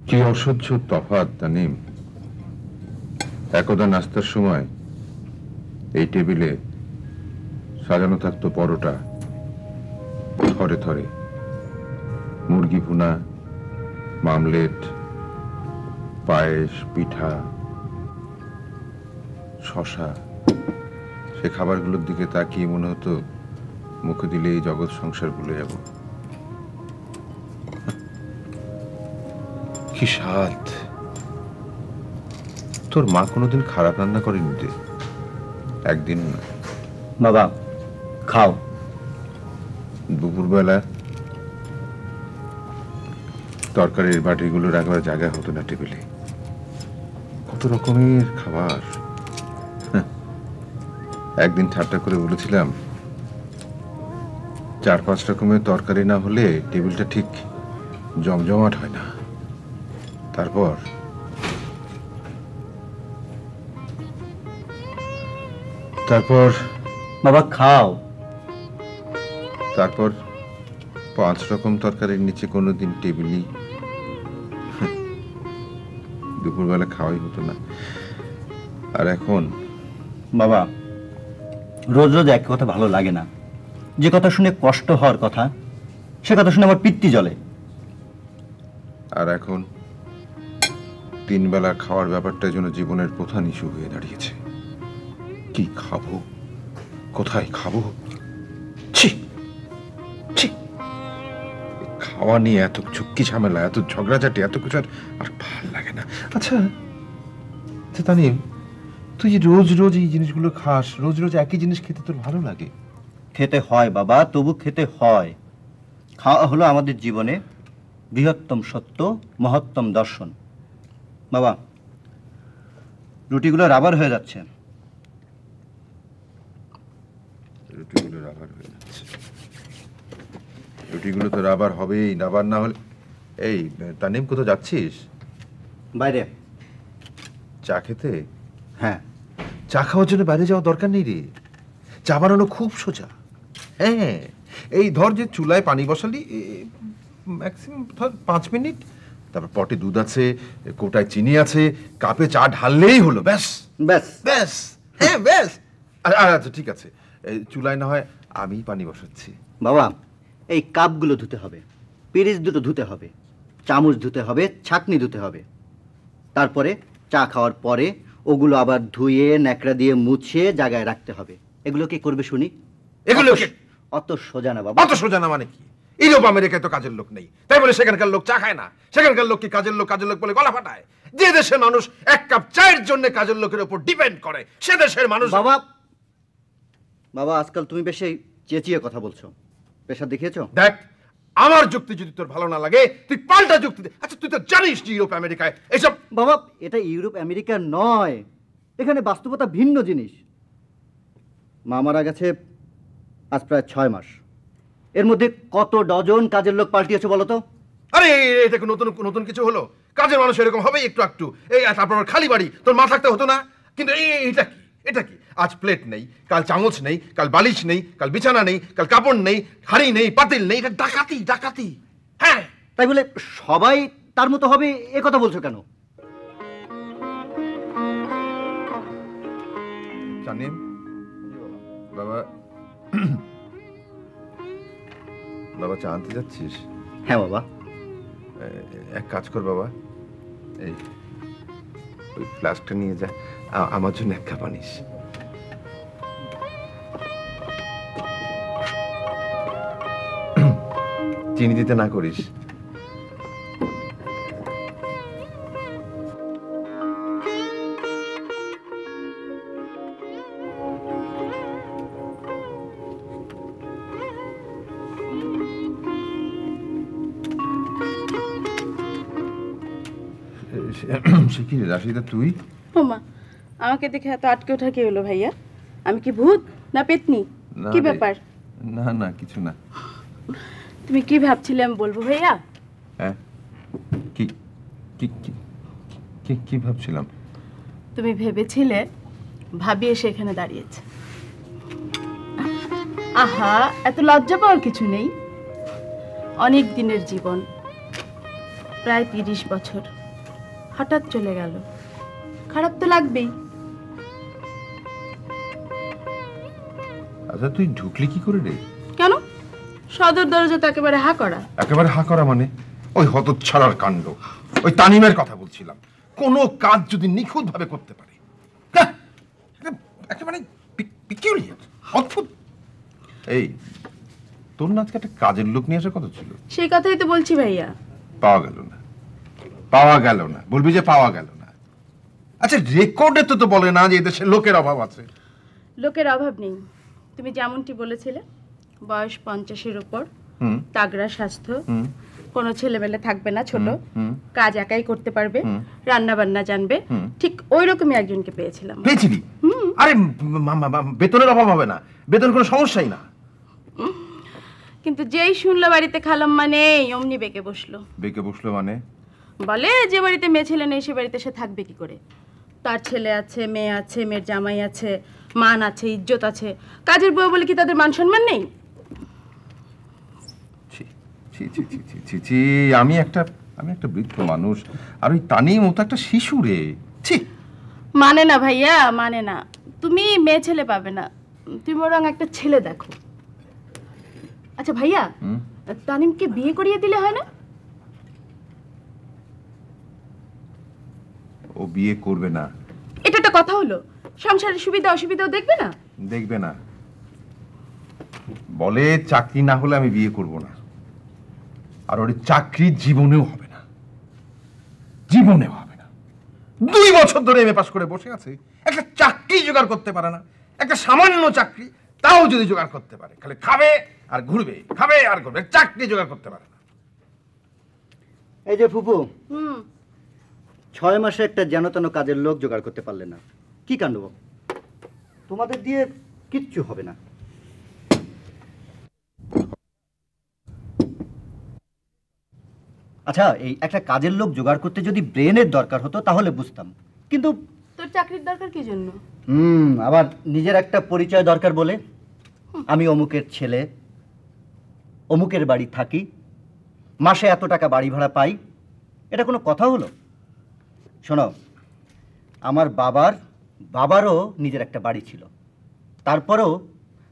কি অসহ্য তফাৎ তানিম। একদা নাস্তার সময় এই টেবিলে সাজানো থাকতো পরোটা, থরে থরে মুরগি ভুনা, মামলেট, পায়েস, পিঠা, শশা। সে খাবারগুলোর দিকে তাকিয়ে মনে হতো মুখে দিলে এই জগৎ সংসার ভুলে যাব। কি স্বাদ! তোর মা কোনোদিন খারাপ রান্না করেনি রে, একদিন না। বাবা খাও। দুপুরবেলা তরকারির বাটিগুলো রাখবার জায়গা হতো না টেবিলে, কত রকমের খাবার। একদিন ঠাট্টা করে বলেছিলাম, 4-5 রকমের তরকারি না হলে টেবিলটা ঠিক জমজমাট হয় না। তারপর বাবা খাও। তারপর 5 রকম তরকারির নিচে কোনোদিন টেবিলই দুপুরবেলা খাওয়াই হতো না। আর এখন বাবা রোজ রোজ এক কথা ভালো লাগে না। যে কথা শুনে কষ্ট হওয়ার কথা, সে কথা শুনে আমার পিত্তি জ্বলে। আর এখন 3 বেলা খাওয়ার ব্যাপারটা যেন জীবনের প্রধান ইস্যু হয়ে দাঁড়িয়েছে। কি খাবো, কোথায় খাবো? ছি ছি, খাওয়া নিয়ে এত চুক্কি ঝামেলা, এত ঝগড়াঝাটি, এত কিছু আর ভাল লাগে না। আচ্ছা তানিম, তুই যে রোজ রোজ এই জিনিসগুলো খাস, রোজ রোজ একই জিনিস খেতে তোর ভালো লাগে? খেতে হয় বাবা, তবু খেতে হয়। খাওয়া হলো আমাদের জীবনে বৃহত্তম সত্য, মহত্তম দর্শন। বাবা রুটিগুলো রাবার হয়ে যাচ্ছে। রুটিগুলো রাবার হয়ে যাচ্ছে? রুটিগুলো তো রাবার হবেই, রাবার না হলে। এই তানিম, কোথাও যাচ্ছিস? বাইরে। চা খেতে? হ্যাঁ। চা খাওয়ার জন্য বাইরে যাওয়ার দরকার নেই রে, চা বানানো খুব সোজা। হ্যাঁ, এই ধর যে চুলায় পানি বসালি, ম্যাক্সিমাম ধর 5 মিনিট, তারপর পটে দুধ আছে, কোটায় চিনি আছে, কাপে চা ঢাললেই হলো। ব্যাস ব্যাস ব্যাস, হ্যাঁ ব্যাস। আচ্ছা ঠিক আছে, চুলায় না হয় আমি পানি বসাচ্ছি। বাবা এই কাপগুলো ধুতে হবে, পিরিচ দুটো ধুতে হবে, চামচ ধুতে হবে, ছাঁকনি ধুতে হবে। তারপরে চা খাওয়ার পরে ওগুলো আবার ধুয়ে ন্যাকড়া দিয়ে মুছিয়ে জায়গায় রাখতে হবে। এগুলো কে করবে শুনি? এগুলো অত সোজা না বাবা। অত সোজা না মানে কি? ইউরোপ আমেরিকায় তো কাজের লোক নেই, তাই বলে সেখানকার লোক চা খায় না? সেখানকার লোক কি কাজের লোক বলে গলা ফাটায়? যে দেশের মানুষ 1 কাপ চায়ের জন্য কাজের লোকের উপর ডিপেন্ড করে, সে দেশের মানুষ। বাবা বাবা আজকাল তুমি বেশি চেঁচিয়ে কথা বলছো, প্রেশার দেখিয়েছো? দেখ, আমার যুক্তি যদি তোর ভালো না লাগে তুই পাল্টা যুক্তি দে। আচ্ছা তুই তো জানিস যে ইউরোপ আমেরিকায় এসব। বাবা এটা ইউরোপ আমেরিকা নয়, এখানে বাস্তবতা ভিন্ন জিনিস। মা মারা গেছে আজ প্রায় 6 মাস। এর মধ্যে কত ডজন কাজের লোক পাল্টিয়েছে বলো তো? আরে এটা নতুন নতুন কিছু হলো? কাজের মানুষ এরকম হবে একটু একটু। এই তারপর খালি বাড়ি, তোর মা থাকতে হতো না? কিন্তু এটা কি, এটা কি? আজ প্লেট নেই, কাল চামচ নেই, কাল বালিশ নেই, কাল বিছানা নেই, কাল কাপড় নেই, হাড়ি নেই, পাতিল নেই। এটা ডাকাতি, ডাকাতি। হ্যাঁ, তাই বলে সবাই তার মতো হবে এ কথা বলছো কেন? তানিম, বাবা বাবা চা আনতে যাচ্ছিস? হ্যাঁ বাবা। এক কাজ কর বাবা, এই ওই ফ্লাস্কটা নিয়ে যা, আমার জন্য 1 কাপ আনিস। চিনি দিতে না করিস। সে কি রাশিদা তুই? ওমা, আমাকে দেখে এত আটকে ওঠা কি হলো ভাইয়া? আমি কি ভূত না পেতনি? কি ব্যাপার? না না কিছু না। তুমি কি ভাবছিলে আমি বলবো ভাইয়া? হ্যাঁ, কি কি কি কি ভাবছিলাম? তুমি ভেবেছিলে ভাবি এসে এখানে দাঁড়িয়েছে। আহা, এত লজ্জা পাওয়ার কিছু নেই। অনেক দিনের জীবন, প্রায় 30 বছর। হঠাৎ চলে গেল, খারাপ তো লাগবেই। আচ্ছা তুই ঢুকলি কি করে রে? কেন? সদর দরজা তো একেবারে হা করা। একেবারে হা করা মানে? ওই হতচ্ছাড়ার কাণ্ড, ওই তানিমের কথা বলছিলাম। কোনো কাজ যদি নিখুঁত ভাবে করতে পারে, একেবারে পিকিউলিয়ার, অদ্ভুত। এই তোর না আজকে একটা কাজের লোক নিয়ে আসার কথা ছিল? সেই কথাই তো বলছি ভাইয়া। পাওয়া গেল না, পাওয়া গেল না, বলবি যে পাওয়া গেল না। আচ্ছা রেকর্ডে তো বলে না যে এদেশে লোকের অভাব আছে। লোকের অভাব নেই, তুমি যেমনটি বলেছিলে, বয়স 50-এর উপর, তাগড়া স্বাস্থ্য, কোনো ছেলেমেলে থাকবে না ছোট, কাজ একাই করতে পারবে, রান্না বান্না জানবে, ঠিক ওই রকমই একজনকে পেয়েছিলাম। পেয়েছিলি? আরে বেতনের অভাব হবে না, বেতন কোনো সমস্যাই না। কিন্তু যেই শুনলো বাড়িতে খালাম্মা নেই, অমনি বেঁকে বসলো। বেঁকে বসলো মানে? বলে যে বাড়িতে মেয়ে ছেলে নেই সে বাড়িতে সে থাকবে কি করে? তার ছেলে আছে, মেয়ে আছে, মেয়ের জামাই আছে, মান আছে, ইজ্জত আছে, কাজের বউ বলে কি তাদের মান সম্মান নেই? আমি একটা বৃদ্ধ মানুষ, আর ওই তানিম ও তো একটা শিশু রে। মানে না ভাইয়া, মানে না। তুমি মেয়ে ছেলে পাবে না, তুমি বরং একটা ছেলে দেখো। আচ্ছা ভাইয়া, তানিমকে বিয়ে করিয়ে দিলে হয় না? ও বিয়ে করবে না। এটা একটা কথা হলো? সংসারের সুবিধা অসুবিধাও দেখবে না? দেখবে না, বলে চাকরি না হলে আমি বিয়ে করব না। আর ওর চাকরি জীবনেও হবে না, জীবনেও হবে না। 2 বছর ধরে এমএ পাস করে বসে আছে, একটা চাকরি জোগাড় করতে পারে না। একটা সামান্য চাকরি, তাও যদি জোগাড় করতে পারে, খালি খাবে আর ঘুরবে, খাবে আর ঘুরবে, চাকরি জোগাড় করতে পারে না। এই যে ফুপু, 6 মাসে একটা যেন তেন কাজের লোক জোগাড় করতে পারলে না, কি কাণ্ড! তোমাদের দিয়ে কিচ্ছু হবে না। আচ্ছা, এই একটা কাজের লোক জোগাড় করতে যদি ব্রেনের দরকার হতো তাহলে বুঝতাম, কিন্তু তোর চাকরির দরকার কি জন্য? আবার নিজের একটা পরিচয় দরকার বলে, আমি অমুকের ছেলে, অমুকের বাড়ি থাকি, মাসে এত টাকা বাড়ি ভাড়া পাই, এটা কোনো কথা হলো? শোনো, আমার বাবারও নিজের একটা বাড়ি ছিল, তারপরেও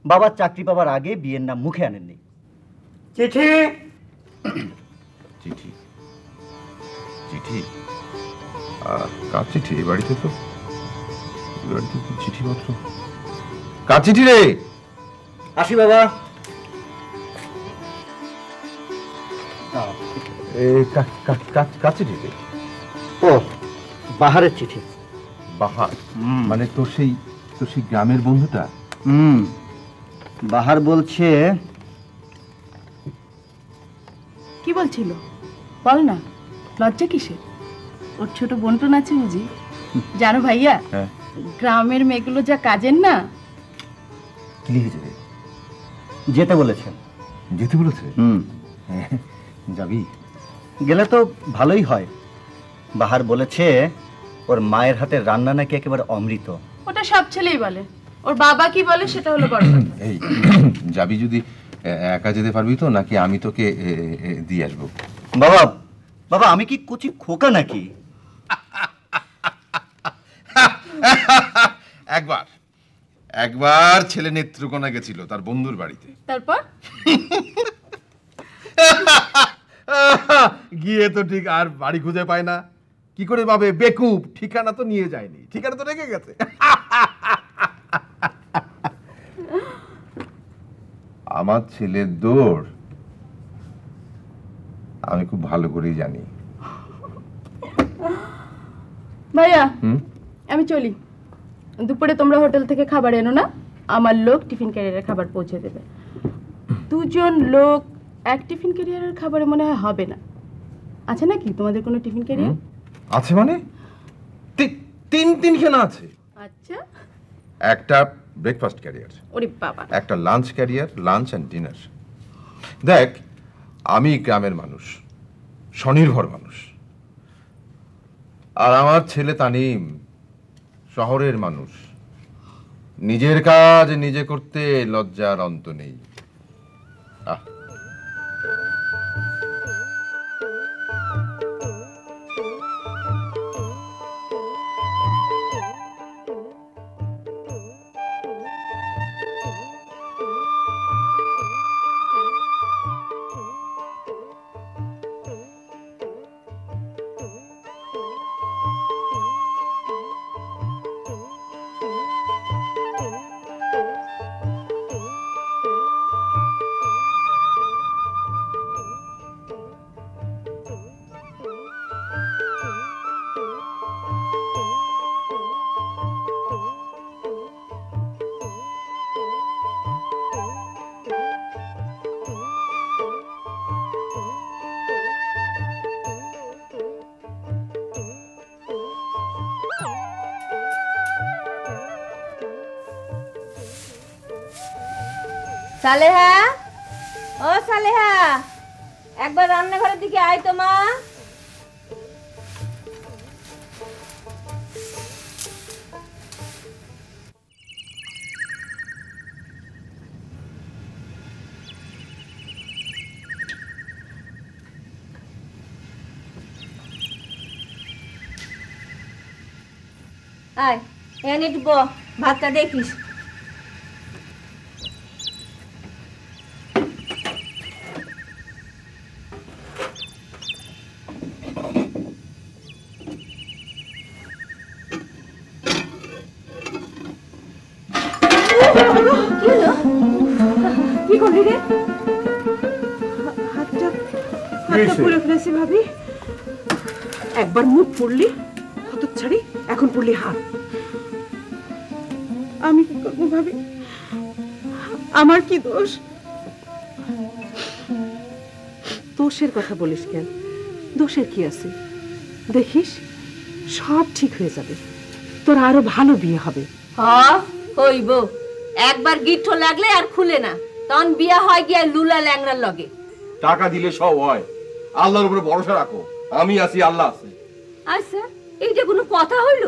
বাবার চাকরি পাবার আগে বিয়ের নাম মুখে আনেননি। চিঠি চিঠি চিঠি কার চিঠি? এই বাড়িতে তো চিঠিপত্র। কার চিঠি রে? আসি বাবা। কার চিঠি রে? ও, বাহারের চিঠি। বাহার মানে তোর সেই গ্রামের বন্ধুটা? বাহার বলছে। কি বলছিল বল না, লজ্জা কিসে? ওর ছোট বোনটোন আছে বুঝি? জানো ভাইয়া, গ্রামের মেয়েগুলো যা কাজের না। কি লিখেছে রে? যেতে বলেছে। যেতে বলেছে? যাবি? গেলে তো ভালোই হয়। বাহার বলেছে ওর মায়ের হাতের রান্না নাকি একেবারে অমৃত। ওটা সব ছেলেই বলে, ওর বাবা কি বলে সেটা হলো বড় কথা। এই যাবি যদি একা যেতে পারবি তো, নাকি আমি তোকে দিয়ে আসবো? বাবা বাবা, আমি কি কচি খোকা নাকি? একবার ছেলে নেত্রকোনা গেছিল তার বন্ধুর বাড়িতে, তারপর গিয়ে তো ঠিক আর বাড়ি খুঁজে পায় না। কি করে পাবে? বেকুব, ঠিকানা তো নিয়ে যায়নি, ঠিকানা তো রেখে গেছে। আমার ছেলের দৌড় আমি খুব ভালো করেই জানি। ভাইয়া আমি চলি, দুপুরে তোমরা হোটেল থেকে খাবার এনো না, আমার লোক টিফিন ক্যারিয়ারের খাবার পৌঁছে দেবে। 2 জন লোক এক টিফিন ক্যারিয়ারের খাবারে মনে হয় হবে না। আছে নাকি তোমাদের কোনো টিফিন ক্যারিয়ার? আছে মানে 3 খানা আছে। আচ্ছা, একটা ব্রেকফাস্ট ক্যারিয়ার, ওরে বাবা, একটা lunch carrier, lunch and dinner. দেখ, আমি গ্রামের মানুষ, স্বনির্ভর মানুষ, আর আমার ছেলে তানিম শহরের মানুষ। নিজের কাজ নিজে করতে লজ্জার অন্ত নেই। সালেহা, ও সালেহা, একবার রান্নাঘরের দিকে আয় তো মা। আয় এখানে একটু ভাতটা দেখিস। কি করলি রে? হাতটা পুড়ে ফেলেছি ভাবি। একবার মুখ পড়লি হতচ্ছাড়ি, এখন পড়লি হাত। আমি কি করবো ভাবি? আমার কি দোষ? দোষের কথা বলিস কেন? দোষের কি আছে? দেখিস সব ঠিক হয়ে যাবে, তোর আরো ভালো বিয়ে হবে। হইব। একবার গিঠো লাগলে আর খুলে না, তখন বিয়া হয় গিয়া লুলা ল্যাংড়ার লগে। টাকা দিলে সব হয়, আল্লাহর উপরে ভরসা রাখো। আমি আছি, আল্লাহ আছে। আচ্ছা, এইটা কোনো কথা হইল?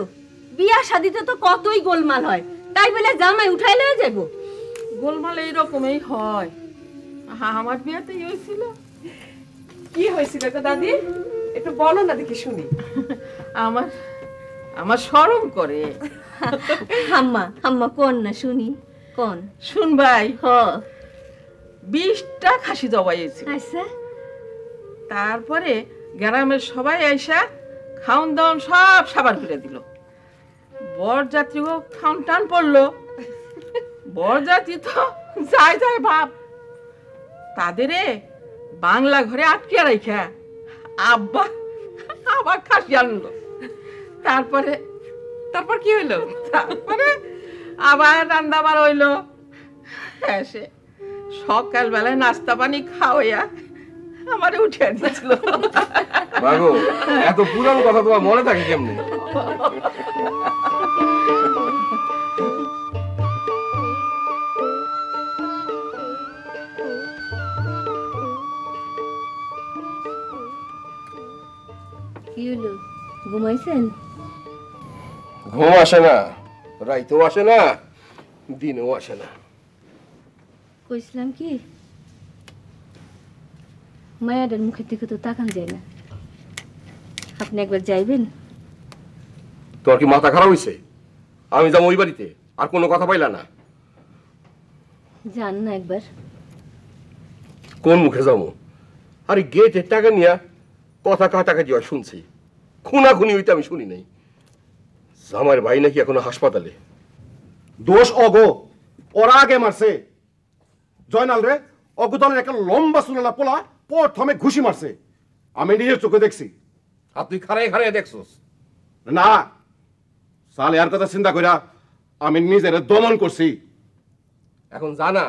বিয়া শাদিতে তো কতই গোলমাল হয়, তাই বলে জামাই উঠাই লয়ে যাব? গোলমাল এইরকমই হয়। আমার বিয়েতেই হয়েছিল। কি হয়েছিল গো দাদি? একটু বলো না দেখি শুনি। আমার শরম করে। আম্মা আম্মা কোন না শুনি, কোন শুন ভাই। 20টা খাসি জবাইয়েছিল। আচ্ছা, তারপরে গ্রামের সবাই আইসা খাওন দাওন সব সাবার করে দিল। বরযাত্রীও খাওন টান পড়লো। বরযাত্রী তো যায় যায় ভাব, তাদের বাংলা ঘরে আটকে রাখা আব্বা আবার খাসি আনলো। তারপর কি হইলো? তারপরে আবার রান্না বার হইলো। এসে সকালবেলায় নাস্তা পানি খাওয়াইয়া আমারে উঠিয়ে দিয়েছিল। মাগো, এত পুরানো কথা তোমার মনে থাকে কেমনে? কি হলো, ঘুমাইছেন? ঘুম আসে না, রাইতেও আসে না, দিনেও আসে না। কইছিলাম কি, মায়াদের মুখের দিকে তো তাকান যায় না। আপনি একবার যাইবেন? তোর কি মাথা খারাপ হয়েছে? আমি যাবো ওই বাড়িতে, আর কোনো কথা পাইলা না? যান না একবার। কোন মুখে যাবো? আরে গেটের টাকা নিয়া কথা কাটাকাটি হয় শুনছি, খুনাখুনি হইতে আমি শুনি নাই। জামার ভাই নাকি এখনো হাসপাতালে। দোষ অগো, ওরা আগে মারছে। জয়নাল রে অগুদনের একটা লম্বা সুনালা পোলা প্রথমে ঘুষি মারছে, আমি নিজের চোখে দেখছি। আর তুই খারাই খারাই দেখছস? না, সালে আর কথা চিন্তা কইরা আমি নিজের দমন করছি। এখন জানা,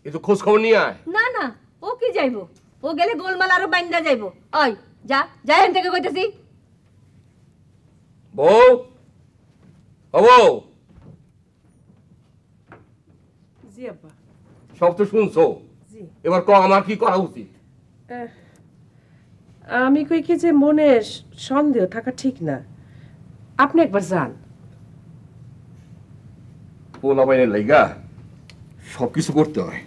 একটু খোঁজ খবর নিয়ে আয়। না না, ও কি যাইবো? ও গেলে গোলমাল আরো বাইন্দা যাইবো। ওই যা যা, এখান থেকে কইতেছি। বউ, ও বউ, জি আব্বা। সব তো শুনছো, জি। এবার ক আমার কি করা উচিত? আমি কই কি যে মনে সন্দেহ থাকা ঠিক না, আপনি একবার যান। পোলা বাইনের লাইগা সবকিছু করতে হয়।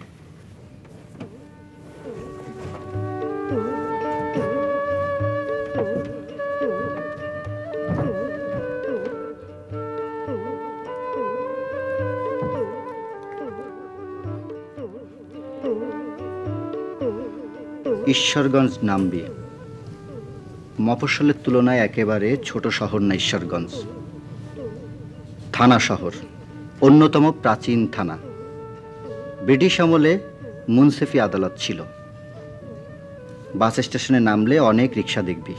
ঈশ্বরগঞ্জ নামবি। মফস্বলের তুলনায় একেবারে ছোট শহর না ঈশ্বরগঞ্জ। থানা শহর, অন্যতম প্রাচীন থানা। ব্রিটিশ আমলে মুন্সিফি আদালত ছিল। বাস স্টেশনে নামলে অনেক রিক্সা দেখবি,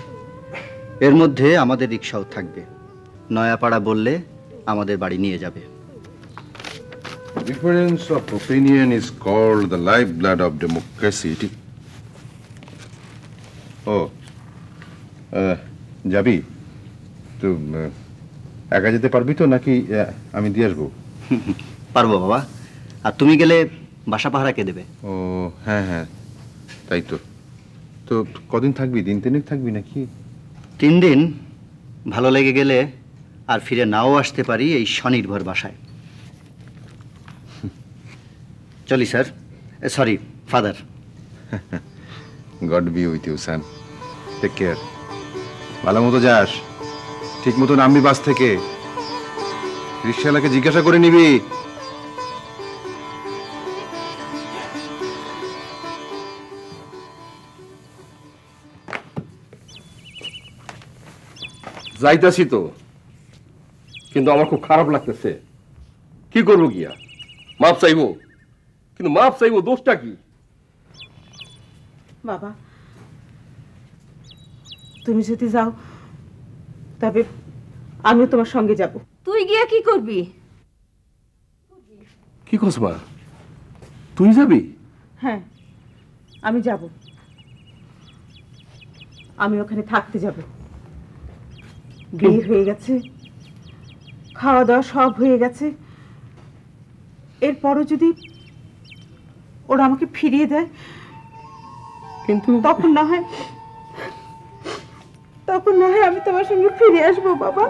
এর মধ্যে আমাদের রিক্সাও থাকবে। নয়াপাড়া বললে আমাদের বাড়ি নিয়ে যাবে। Difference of opinion is called the lifeblood of democracy. ও যাবি তো? একা যেতে পারবি তো, নাকি আমি দিয়ে আসবো? পারবো বাবা। আর তুমি গেলে বাসা পাহারা কে দেবে? ও হ্যাঁ হ্যাঁ, তাই তো। তো কদিন থাকবি? দিন তিনেক থাকবি নাকি? 3 দিন। ভালো লেগে গেলে আর ফিরে নাও আসতে পারি এই স্বনির্ভর বাসায়। চলি sir, sorry father. God be with you son, take care. ভালো মতো যাস, ঠিক মতো নামবি বাস থেকে। রিক্সাওয়ালাকে জিজ্ঞাসা করে নিবি। যাইতাছি তো, কিন্তু আমার খুব খারাপ লাগতেছে। কি করবো গিয়া? মাপ চাইবো, কিন্তু মাপ চাইবো, দোষটা কি? বাবা, তুমি যদি যাও তবে আমিও তোমার সঙ্গে যাব। তুই গিয়া কি করবি? কি কস মা, তুই যাবি? হ্যাঁ, আমি যাব। আমি ওখানে থাকতে যাব। বিয়ে হয়ে গেছে, খাওয়া দাওয়া সব হয়ে গেছে। এরপরও যদি ওরা আমাকে ফিরিয়ে দেয়, কিন্তু তখন না হয় আমি তোমার সঙ্গে ফিরে আসবো বাবা।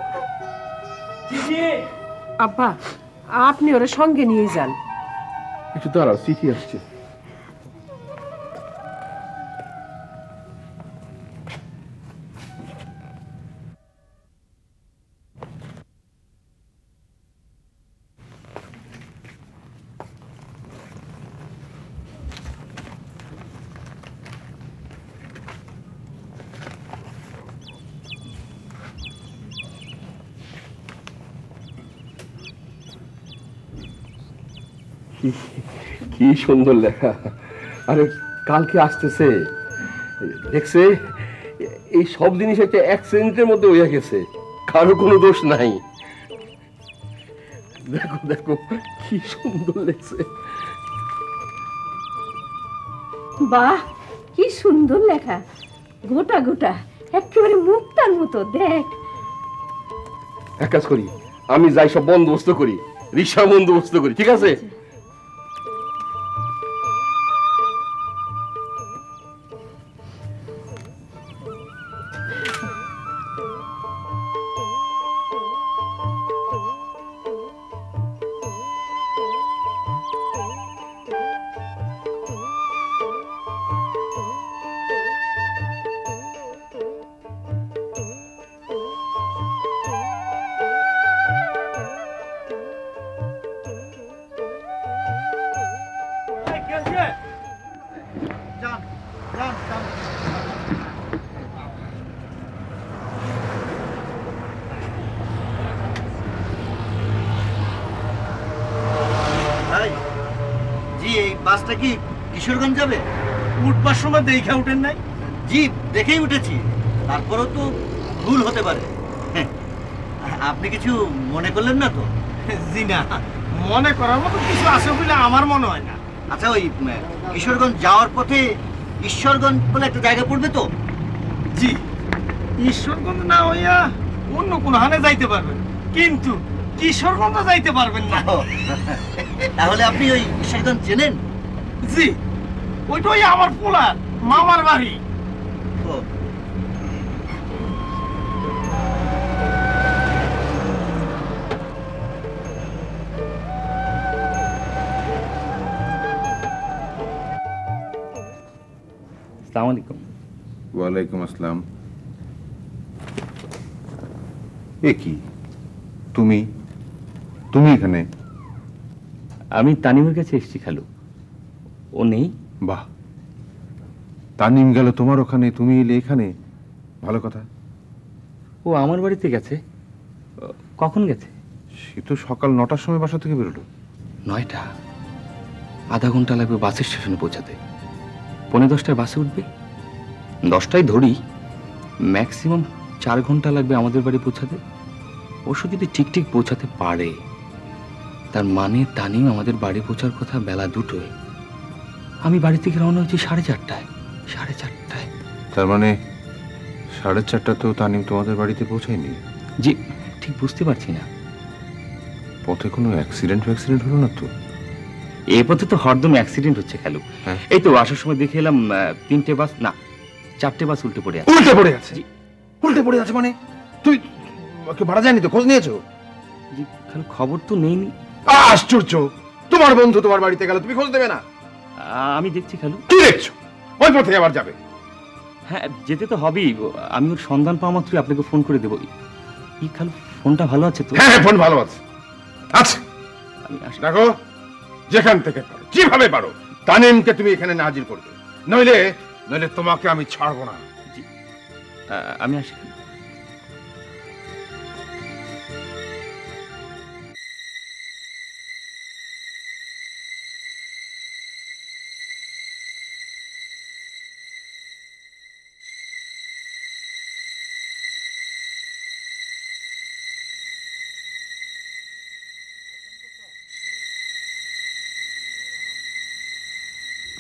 আব্বা, আপনি ওরা সঙ্গে নিয়ে যান। একটু দাঁড়াও, চিঠি আসছে। কি সুন্দর লেখা। আরে কালকে আসতেছে, দেখছে এই সব জিনিস একটা অ্যাক্সিডেন্টের মধ্যে হয়ে গেছে, কারো কোনো দোষ নাই। দেখো দেখো কি সুন্দর লেখছে। বাহ, কি সুন্দর লেখা, গোটা গোটা একেবারে মুক্তার মতো। দেখ, এক কাজ করি, আমি যাই সব বন্দোবস্ত করি, রিক্সা বন্দোবস্ত করি, ঠিক আছে? জি, এই বাসটা কি কিশোরগঞ্জ যাবে? উঠবার সময় দেখে উঠেন নাই? জি, দেখেই উঠেছি। তারপরেও তো ভুল হতে পারে। আপনি কিছু মনে করলেন না তো? জি না, মনে করার মতো কিছু আছে বলে আমার মনে হয় না। আচ্ছা, ওই কিশোরগঞ্জ যাওয়ার পথে ঈশ্বরগঞ্জ বলে একটা জায়গা পড়বে তো? জি, ঈশ্বরগঞ্জ না হইয়া অন্য কোনো হানে যাইতে পারবেন, কিন্তু কিশোরগঞ্জ যাইতে পারবেন না। তাহলে আপনি ওই ঈশ্বরগঞ্জ চেনেন? জি, ওইটাই আমার পোলার মামার বাড়ি। আসসালামু আলাইকুম। ওয়ালাইকুম আসসালাম। এ কি, তুমি তুমি এখানে? আমি তানিমের কাছে এসেছি খালু, ও নেই। বাহ, তানিম গেল তোমার ওখানে, তুমি এলে এখানে, ভালো কথা। ও আমার বাড়িতে গেছে। কখন গেছে? সে তো সকাল 9টার সময় বাসা থেকে বেরোলো। 9টা? আধা ঘন্টা লাগবে বাস স্টেশনে পৌঁছাতে। 9:45টায় বাসে উঠবে, 10টায় ধরি, ম্যাক্সিমাম 4 ঘন্টা লাগবে আমাদের বাড়ি পৌঁছাতে। অবশ্য যদি ঠিক ঠিক পৌঁছাতে পারে, তার মানে তানিম আমাদের বাড়ি পৌঁছার কথা বেলা 2টোয়। আমি বাড়ি থেকে রওনা হয়েছি 4:30টায়। 4:30টায়? তার মানে 4:30 তো তানিম তোমাদের বাড়িতে পৌঁছায়নি? জি, ঠিক বুঝতে পারছি না। পথে কোনো অ্যাক্সিডেন্ট হলো না তো? এই পথে তো হরদম অ্যাক্সিডেন্ট হচ্ছে খালু। এই তো আসার সময় দেখে এলাম 3টে বাস না 4টে বাস উল্টে পড়ে আছে। উল্টে পড়ে আছে? উল্টে পড়ে আছে মানে? তুই ভাড়া যায়নি তো, খোঁজ নিয়েছো? জি খালু, খবর তো নেইনি। আশ্চর্য, তোমার বন্ধু তোমার বাড়িতে গেল, তুমি খোঁজ দেবে না? আমি দেখছি খালু। কি দেখছো? ওই পথে আবার যাবে? হ্যাঁ যেতে তো হবেই, আমি ওর সন্ধান পাওয়া মাত্রই আপনাকে ফোন করে দেবো। কি খালু, ফোনটা ভালো আছে তো? হ্যাঁ ফোন ভালো আছে। আচ্ছা আমি আসি। দেখো, যেখান থেকে পারো, যেভাবে পারো তানিমকে তুমি এখানে হাজির করবে, নইলে তোমাকে আমি ছাড়বো না। আমি আসি।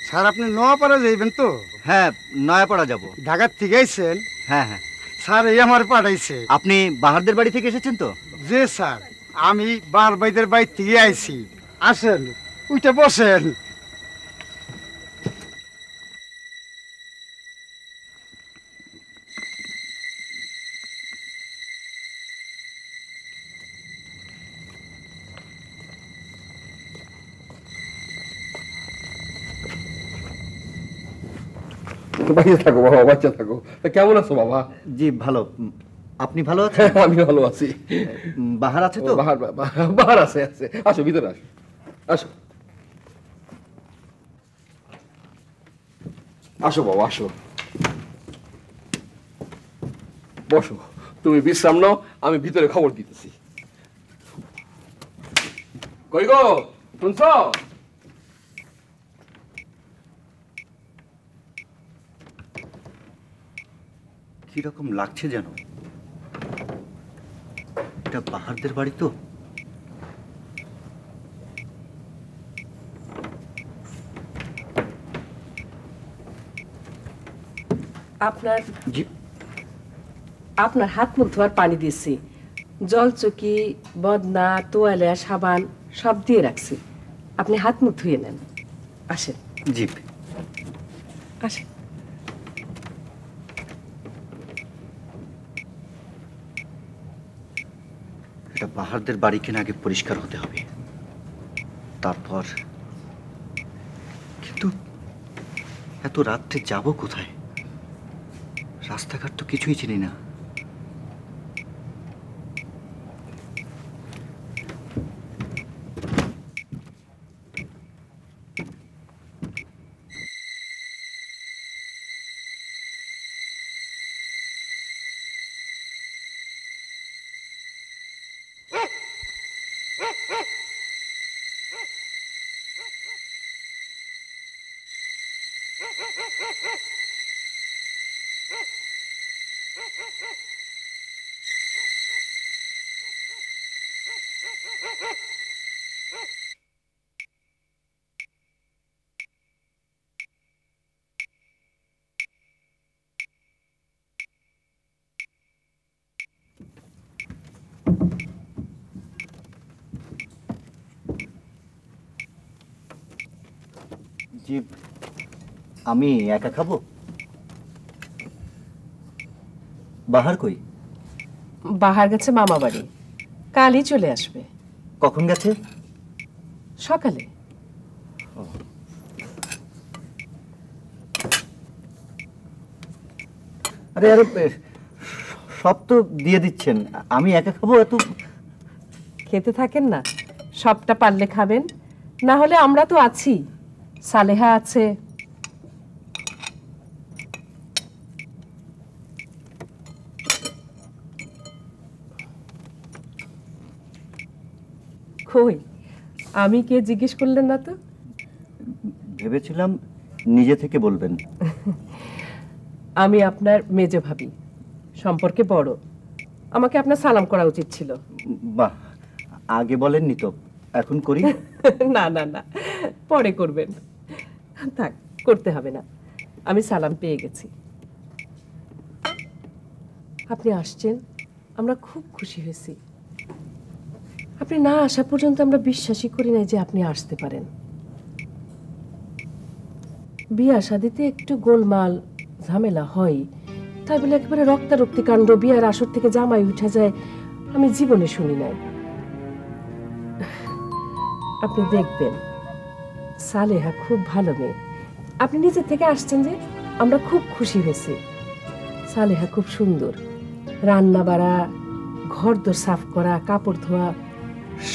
স্যার আপনি নোয়াপাড়া যাইবেন তো? হ্যাঁ নয়াপাড়া যাব। ঢাকার থেকে আইছেন? হ্যাঁ হ্যাঁ। স্যার এই আমার পাঠাইছে। আপনি বাহারদের বাড়ি থেকে এসেছেন তো? জি স্যার, আমি বাহার ভাইদের বাড়ি থেকে আইছি। আসেন, উঠে বসেন। বাচ্চা থাকো বাবা, বাচ্চা থাকো। কেমন আছো বাবা? জি ভালো। আপনি ভালো আছেন? আমি ভালো আছি। বাহার আছে তো? বাহার আছে আছে। আসো ভিতরে আসো, আসো আসো বাবা আসো, বসো। তুমি বিশ্রাম নাও, আমি ভিতরে খবর দিতেছি। কই গো, শুনছ? কিরকম লাগছে যেন, এটা বাহারদের বাড়ি তো? আপনার আপনার হাত মুখ ধোয়ার পানি দিয়েছি, জল চকি বদনা তোয়ালে সাবান সব দিয়ে রাখছি, আপনি হাত মুখ ধুয়ে নেন। আসেন। জি আসেন। এটা বাহারদের বাড়ি কিনা আগে পরিষ্কার হতে হবে, তারপর। কিন্তু এত রাত্রে যাব কোথায়? রাস্তাঘাট তো কিছুই চিনি না। জি, আমি একা খাবো। বাহার কই? বাহার গেছে মামা বাড়ি, কালই চলে আসবে। কখন গেছে? সকালে। আরে আরে, সব তো দিয়ে দিচ্ছেন, আমি একা খাবো? এত খেতে থাকেন না, সবটা পারলে খাবেন, না হলে আমরা তো আছি, সালেহা আছে। কই, আমি কে জিজ্ঞেস করলেন না তো? ভেবেছিলাম নিজে থেকে বলবেন। আমি আপনার মেজো ভাবি, সম্পর্কে বড়, আমাকে আপনার সালাম করা উচিত ছিল। বাহ, আগে বলেননি তো, এখন করি? না না না, পরে করবেন। থাক, করতে হবে না, আমি সালাম পেয়ে গেছি। আপনি আসছেন, আমরা খুব খুশি হয়েছি। আপনি না আসা পর্যন্ত আমরা বিশ্বাসই করি না যে আপনি আসতে পারেন। বিয়া শাদিতে একটু গোলমাল ঝামেলা হয়, তাই বলে একেবারে রক্তারক্তি কাণ্ড বিয়ার আসর থেকে জামাই উঠে যায় আমি জীবনে শুনি নাই। আপনি দেখবেন সালেহা খুব ভালো মেয়ে। আপনি নিজে থেকে আসছেন যে আমরা খুব খুশি হয়েছি। সালেহা খুব সুন্দর, রান্না বাড়া, ঘর দোর সাফ করা, কাপড় ধোয়া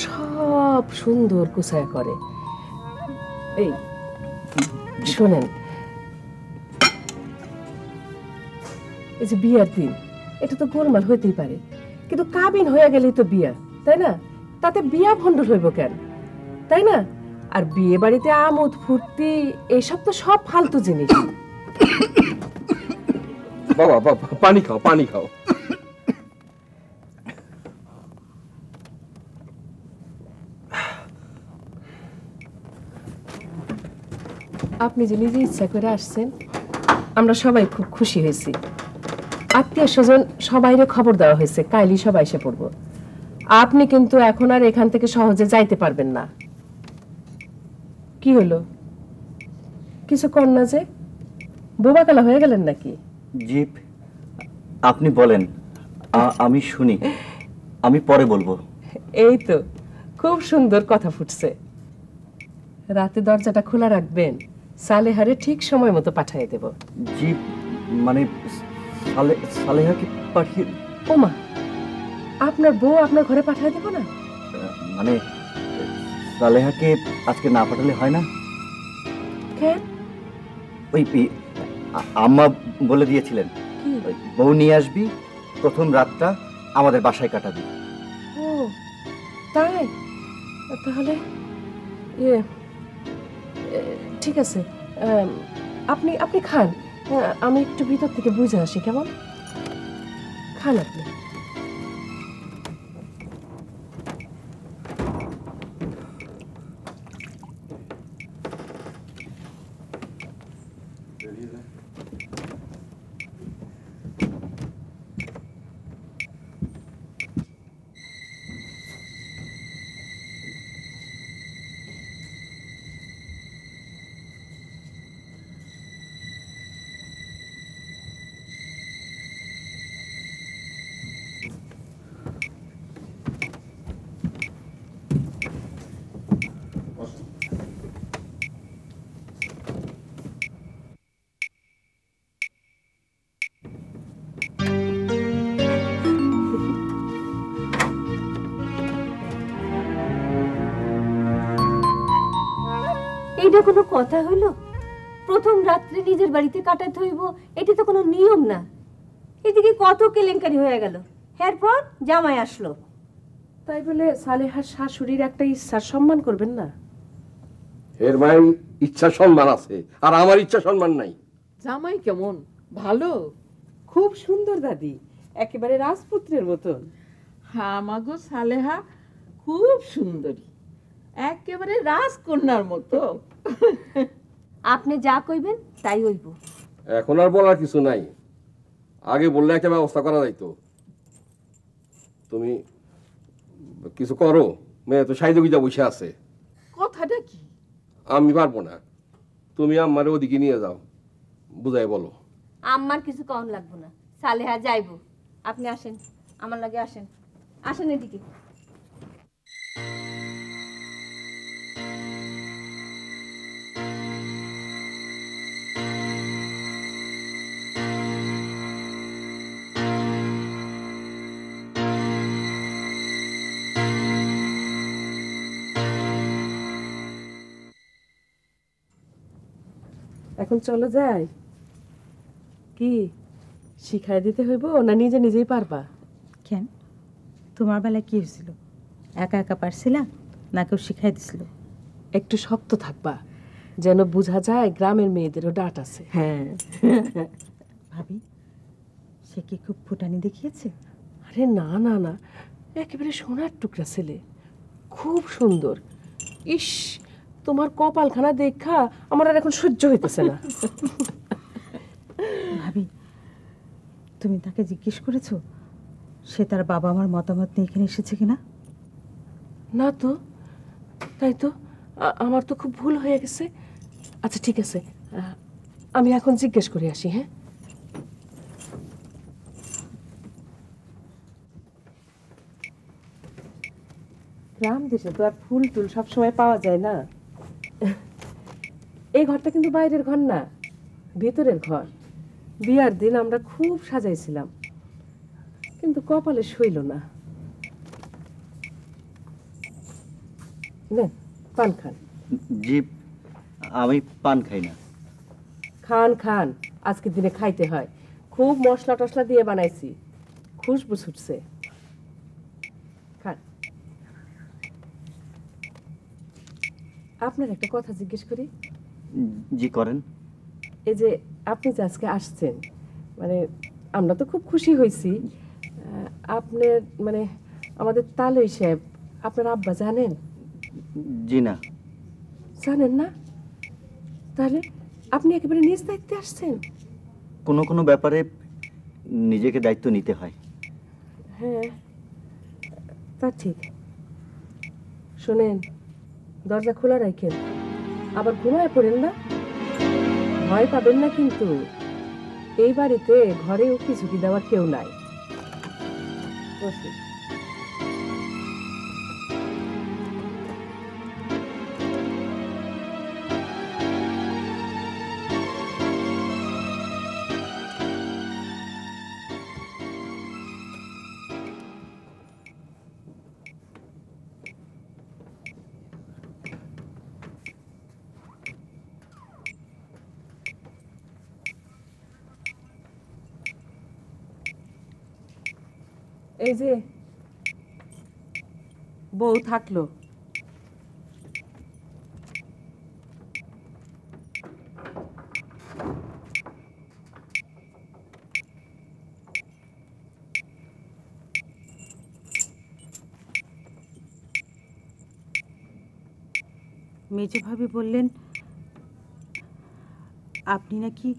সব সুন্দর গুছায়া করে। এই শোনেন, এই যে বিয়ার দিন, এটা তো গোলমাল হইতেই পারে, কিন্তু কাবিন হয়ে গেলেই তো বিয়া, তাই না? তাতে বিয়া ভণ্ডুল হইব কেন, তাই না? আর বিয়ে বাড়িতে আমোদ ফুর্তি এইসব তো সব ফালতু জিনিস। বাবা বাবা, পানি খাও, পানি খাও। আপনি যে নিজে ইচ্ছা করে আসছেন, আমরা সবাই খুব খুশি হয়েছি। আত্মীয় স্বজন সবাইরে খবর দেওয়া হয়েছে, কাইলি সবাই এসে পড়বো। আপনি কিন্তু এখন আর এখান থেকে সহজে যাইতে পারবেন না। কি হলো, কিছু কর না যে? বোবাকালা হয়ে গেলেন নাকি? জিপ, আপনি বলেন, আমি শুনি, আমি পরে বলবো। এই তো খুব সুন্দর কথা ফুটছে। রাতে দরজাটা খোলা রাখবেন, সালেহারে ঠিক সময় মতো পাঠিয়ে দেব। জি, মানে সালেহাকে পাঠিয়ে? ওমা, আপনার বউ আপনার ঘরে পাঠিয়ে দেব না? মানে সালেহাকে আজকে না পাঠালে হয় না? কেন? ওই আম্মা বলে দিয়েছিলেন বউ নিয়ে আসবি, প্রথম রাতটা আমাদের বাসায় কাটাবি। ও তাই? তাহলে ঠিক আছে, আপনি আপনি খান, আমি একটু ভিতর থেকে বুঝে আসি, কেমন? খান আপনি। এইটা কোনো কথা হইল? প্রথম রাত্রে নিজের বাড়িতে কাটাতে হইব, এটা তো কোনো নিয়ম না। এদিকে কত কেলেঙ্কারি হয়ে গেল, এরপর জামাই আসলো। তাই বলে সালেহার শাশুড়ির একটা ইচ্ছার সম্মান করবেন না? এর মায়ের ইচ্ছা সম্মান আছে, আর আমার ইচ্ছা সম্মান নাই। জামাই কেমন? ভালো, খুব সুন্দর দাদি, একেবারে রাজপুত্রের মতন। হ্যাঁ, মাগো সালেহা খুব সুন্দরী, একেবারে রাজকন্যার মতো। আপনি যা কইবেন তাই হইব। এখন আর বলার কিছু নাই, আগে বললে একটা ব্যবস্থা করা যাইতো। তুমি কিছু করো, মেয়ে তো সাইজে গুজা বসে আছে। কথাটা কি? আমি পারবো না, তুমি আমারে ওদিকে নিয়ে যাও, বুঝাই বলো। আমার কিছু কম লাগবো না, সালেহা যাইব। আপনি আসেন, আমার লাগে আসেন, আসেন এদিকে। এখন চলো যাই। কি শিখাই দিতে হইব না নিজে নিজেই পারবা? কেন, তোমার বেলায় কি হয়েছিল? একা একা পারছিলা না কেউ শিখাই দিছিল? একটু শক্ত থাকবা, যেন বোঝা যায় গ্রামের মেয়েদেরও ডাট আছে। হ্যাঁ। ভাবি, সে কি খুব ফুটানি দেখিয়েছে? আরে না না না, একেবারে সোনার টুকরা ছেলে, খুব সুন্দর। ইস, তোমার কপালখানা দেখা আমার আর এখন সহ্য হইতেছে না। ভাবি, তুমি তাকে জিজ্ঞেস করেছো সে তার বাবা মার মতামত নিয়ে এখানে এসেছে কিনা? না তো। তাই তো, আমার তো খুব ভুল হয়ে গেছে। আচ্ছা ঠিক আছে, আমি এখন জিজ্ঞেস করে আসি। হ্যাঁ, গ্রাম দেশে তো আর ফুল টুল সবসময় পাওয়া যায় না। এই ঘরটা কিন্তু বাইরের ঘর না, ভেতরের ঘর। বিয়ার দিন আমরা খুব সাজাইছিলাম, কিন্তু কপালে সইল না। নেন, পান খান। জি, আমি পান খাই না। খান খান, আজকের দিনে খাইতে হয়। খুব মশলা টশলা দিয়ে বানাইছি, খুশবু ছুটছে। খান। আপনার একটা কথা জিজ্ঞেস করি? জি করেন। এই যে আপনি যে আজকে আসছেন, মানে আমরা তো খুব খুশি হয়েছি। আপনার মানে আমাদের তালই সাহেব, আপনার আব্বা জানেন? জি না। জানেন না? তাহলে আপনি একেবারে নিজ দায়িত্বে আসছেন? কোনো কোনো ব্যাপারে নিজেকে দায়িত্ব নিতে হয়। হ্যাঁ, তা ঠিক। শোনেন, দরজা খোলা রাখেন, আবার ঘুমায় পড়েন না। ভয় পাবেন না কিন্তু। এই বাড়িতে ঘরে উকি ঝুঁকি দেওয়ার কেউ নাই। বসুন। এই যে বউ থাকলো, মেজো ভাবি বললেন আপনি নাকি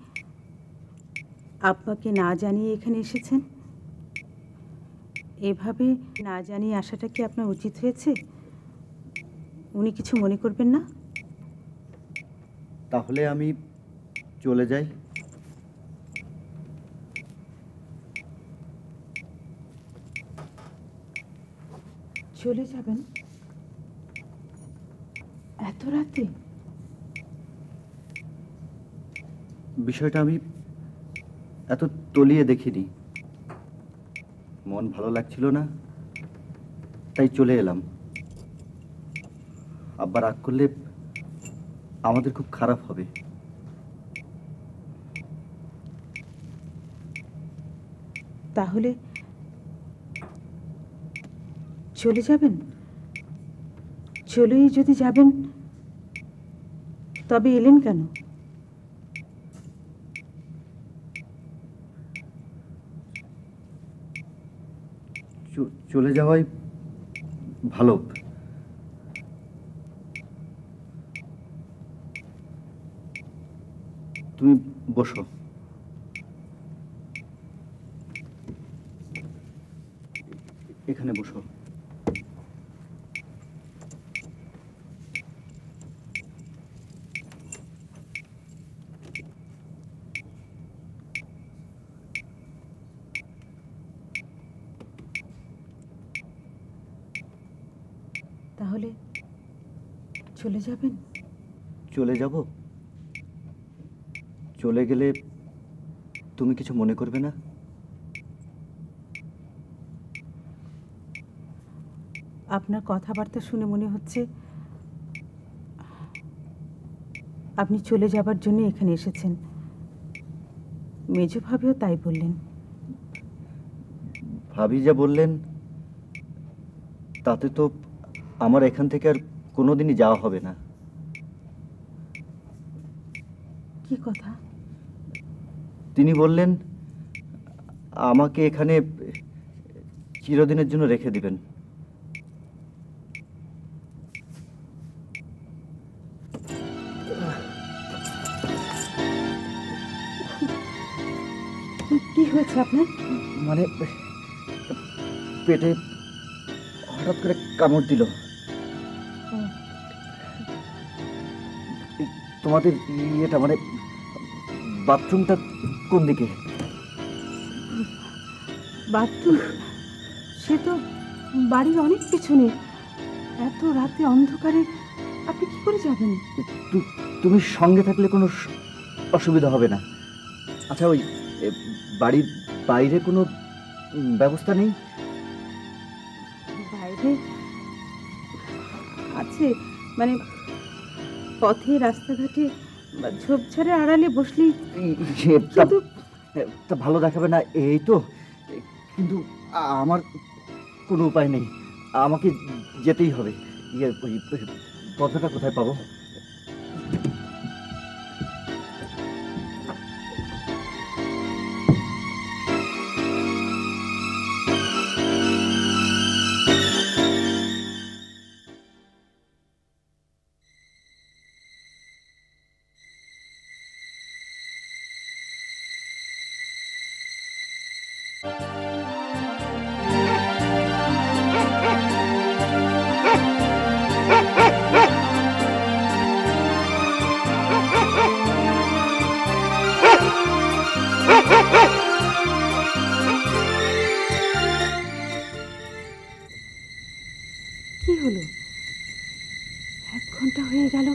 আব্বাকে না জানিয়ে এখানে এসেছেন। এভাবে না জানিয়ে আসাটা কি আপনার উচিত হয়েছে? উনি কিছু মনে করবেন না? তাহলে আমি চলে যাই। চলে যাবেন এত রাতে? বিষয়টা আমি এত তলিয়ে দেখিনি। মন ভালো লাগছিল না, তাই চলে এলাম। আব্বা রাগ করলে আমাদের খুব খারাপ হবে। তাহলে চলে যাবেন? চলেই যদি যাবেন তবে এলেন কেন? চলে যাওয়াই ভালো। তুমি বসো। এখানে বসো। তাহলে চলে যাবেন? চলে যাব। চলে গেলে তুমি কিছু মনে করবে না? আপনার কথাবার্তা শুনে মনে হচ্ছে আপনি চলে যাবার জন্য এখানে এসেছেন। মেজো ভাবিও তাই বললেন। ভাবি যা বললেন তাতে তো আমার এখান থেকে আর কোনোদিনই যাওয়া হবে না। কি কথা? তিনি বললেন আমাকে এখানে চিরদিনের জন্য রেখে দিবেন। কি হয়েছে আপনার? মানে পেটে হঠাৎ করে কামড় দিল। তোমাদের ইয়েটা মানে বাথরুমটা কোন দিকে? বাথরুম সে তো বাড়ির অনেক পিছনে। এত রাতে অন্ধকারে আপনি কি করে যাবেন? তুমি সঙ্গে থাকলে কোনো অসুবিধা হবে না। আচ্ছা, ওই বাড়ির বাইরে কোনো ব্যবস্থা নেই? বাইরে আছে, মানে পথে রাস্তাঘাটে ঝোপঝাড়ের আড়ালে বসলেই। তা ভালো দেখাবে না এই তো, কিন্তু আমার কোনো উপায় নেই, আমাকে যেতেই হবে। ওই পর্দাটা কোথায় পাবো? কি হলো? 1 ঘন্টা হয়ে গেল,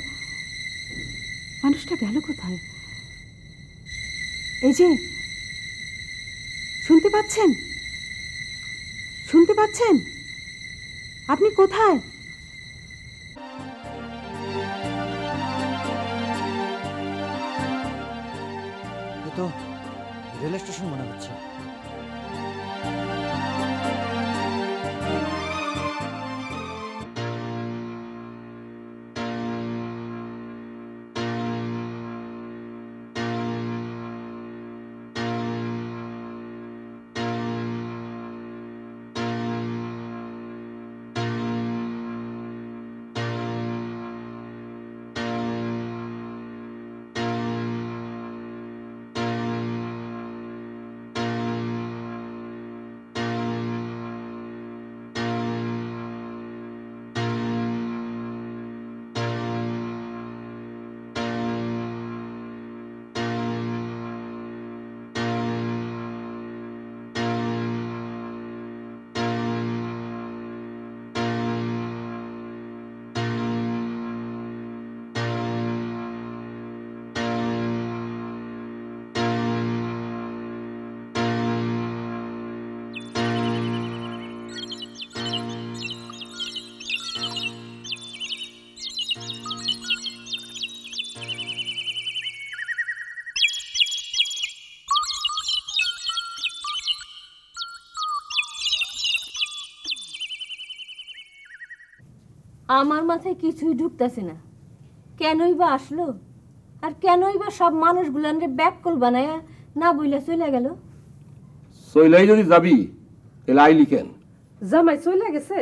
মানুষটা গেল কোথায়? এই যে, শুনতে পাচ্ছেন? শুনতে পাচ্ছেন? আপনি কোথায়? এ তো রেল স্টেশন মনে হচ্ছে। আমার মাথায় কিছুই ঢুকতেছে না, কেনই বা আসলো, আর কেনই বা সব মানুষগুলানরে ব্যাককল বানায়া না বইলা চলে গেল। সইলাই যদি যাবি তাহলে আইলি কেন? জামাই চলে গেছে।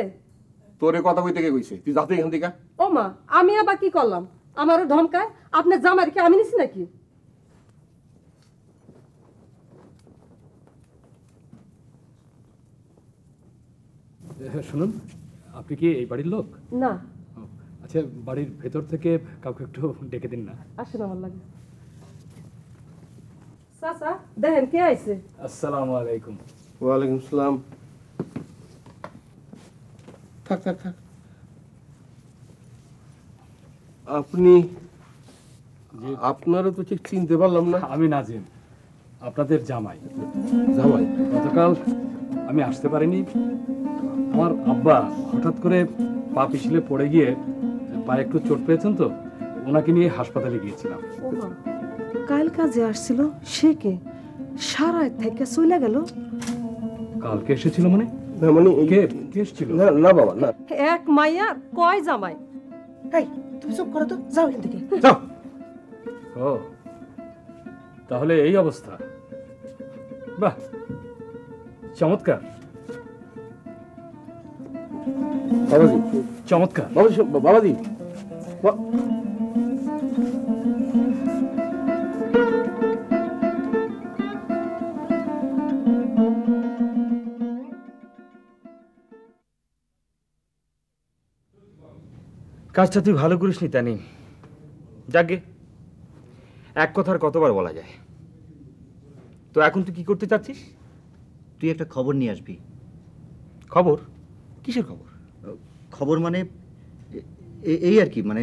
তোরে কথা কইতে কে কইছে? তুই যাতে এখান থেকে। ও মা, আমি আবার কি করলাম? আমারও ধমকায়। আপনার জামাইর কি আমি নিছি নাকি? শুনুন, আপনি কি এই বাড়ির লোক? না। আচ্ছা, বাড়ির ভেতর থেকে কাউকে একটু ডেকে দিন না। আসেন আমার লাগে। চাচা দেখেন কে আইছে। আসসালামু আলাইকুম। ওয়ালাইকুম সালাম। থাক থাক থাক। আপনি, আপনারও তো ঠিক চিনতে পারলাম না। আমি নাজিম, আপনাদের জামাই। জামাই? গতকাল আমি আসতে পারিনি। আমার আব্বা হঠাৎ করে পা পিছলে পড়ে গিয়ে পায়ে একটু চোট পেয়েছেন, তো ওনাকে নিয়ে হাসপাতালে গিয়েছিলাম। কাল কাজে আসছিল সে কে? সারা থেকে চলে গেল। কালকে এসেছিল মানে? না মানে কে কে এসেছিল? না না বাবা না। এক মাইয়া কয় জামাই? এই তুমি চুপ করো তো, যাও এখান থেকে যাও। ও তাহলে এই অবস্থা। বাহ, চমৎকার বাবাজি, চমৎকার বাবাজি। কাজটা তুই ভালো করিস নি তানি। যাকে এক কথার কতবার বলা যায়। তো এখন তুই কি করতে চাচ্ছিস? তুই একটা খবর নিয়ে আসবি। খবর? কিসের খবর? খবর মানে এই আর কি, মানে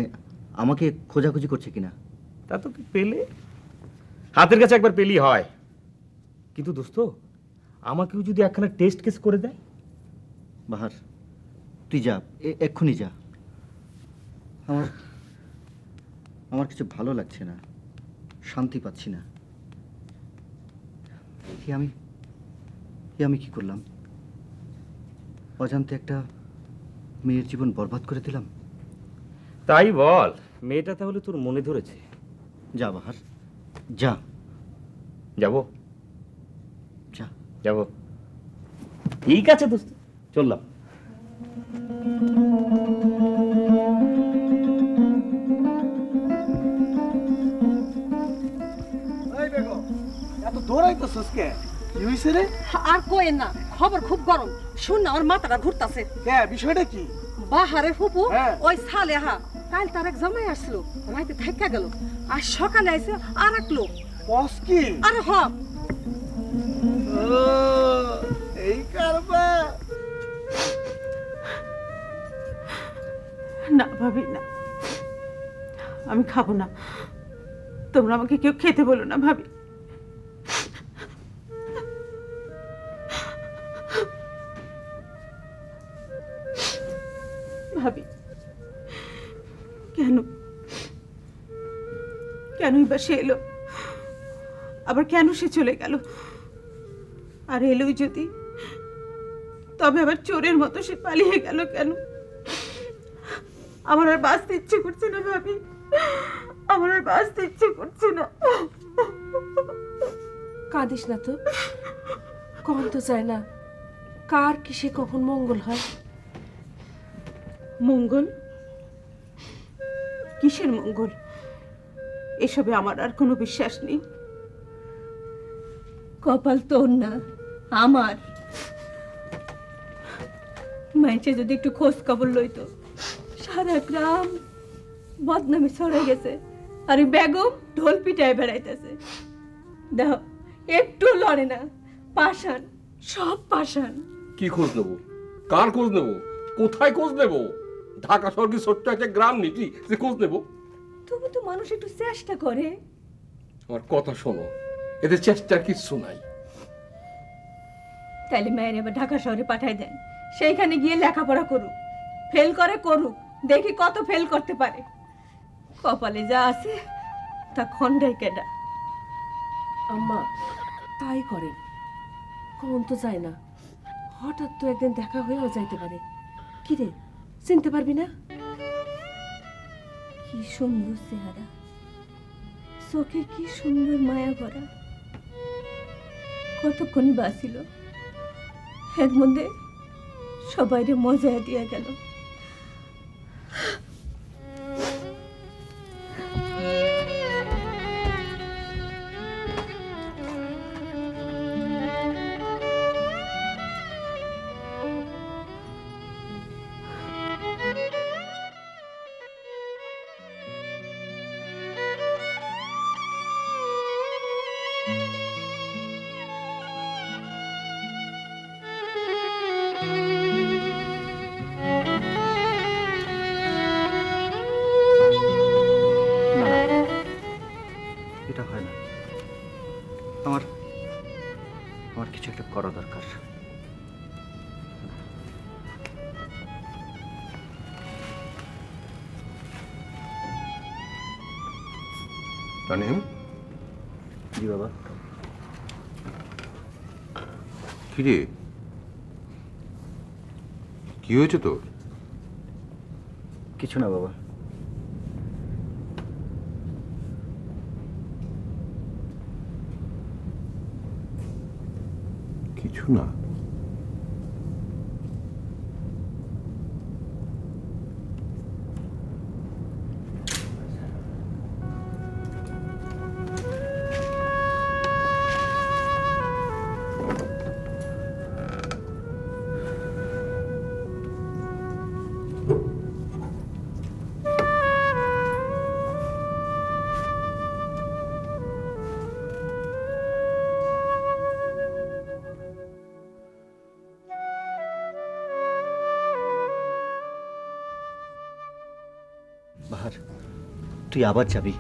আমাকে খোঁজাখুঁজি করছে কিনা। তা তো তুই পেলে, হাতের কাছে একবার পেলেই হয়। কিন্তু দোস্ত, আমাকেও যদি একখানা টেস্ট কেস করে দেয়। বাহার, তুই যা, এক্ষুনি যা। আমার কিছু ভালো লাগছে না, শান্তি পাচ্ছি না। আমি কি করলাম? অজান্তে একটা মেয়ের জীবন বরবাদ করে দিলাম। তাই বল, মেয়েটা তাহলে তোর মনে ধরেছে? যা বাহার, যা। যাব? যা। যাব। ঠিক আছে দোস্ত, চললাম। এত দৌড়াইতেছস কে? কি হইছে রে? আর কোয়েন না, খবর খুব গরম। শুন না, ওর মাথাটা ঘুরতাছে। কে, বিষয়টা কি? বাহারের ফুপু ওই সালেহা কাল তার এক জামাই আসলো, রাইতে থাইকা গেল, আর সকালে আইছে আর এক লোক। বস কি? আরে হ, এই কারবা। না ভাবি না, আমি খাবো না। তোমরা আমাকে কেউ খেতে বলো না ভাবি। ভাবি কেন কেনই বা সে এলো, আবার কেন সে চলে গেল? আর এলোই যদি, তবে আবার চোরের মতো সে পালিয়ে গেল কেন? আমার আর বাঁচতে ইচ্ছে করছে না ভাবি, আমার আর বাঁচতে ইচ্ছে করছে না। কাঁদিস না তো, কখন তো চায় না কার কিসে কখন মঙ্গল হয়। মঙ্গল? কিসের মঙ্গল? এসবে আমার আর কোনো বিশ্বাস নেই। কপাল তোর না আমার। মাইছে যদি একটু খোঁজ খবর লইতো, সারা গ্রাম বদনামে ছড়াই গেছে, আর বেগম ঢোল পিটায় বেড়াইতেছে। দেখো একটু লড়ে না, পাষাণ, সব পাষাণ। কি খোঁজ নেব? কার খোঁজ নেব? কোথায় খোঁজ নেব? ঢাকা শহরে ছোট্ট একটা গ্রাম নাকি যে খোঁজ নেব? তবু তো মানুষ একটু চেষ্টা করে। আমার কথা শোনো, এদের চেষ্টার কিছু নাই। তাইলে মেয়ের এবার ঢাকা শহরে পাঠাই দেন, সেইখানে গিয়ে লেখাপড়া করুক, ফেল করে করুক, দেখি কত ফেল করতে পারে। কপালে যা আছে তা খন্ডাই কেডা। আম্মা তাই করেন, কখন তো যায় না, হঠাৎ তো একদিন দেখা হয়েও যাইতে পারে। কি রে, চিনতে পারবি না? কি সুন্দর চেহারা, চোখে কি সুন্দর মায়া ভরা। কতক্ষণই বাঁচিল, এর মধ্যে সবাইরে মজা দিয়া গেল। এটা হয় না, আমার কিছু একটা করা দরকার। তানিম? জি বাবা। কিরে, কি হয়েছে তোর? কিছু না বাবা। কিছু না? তুই আবার যাবি?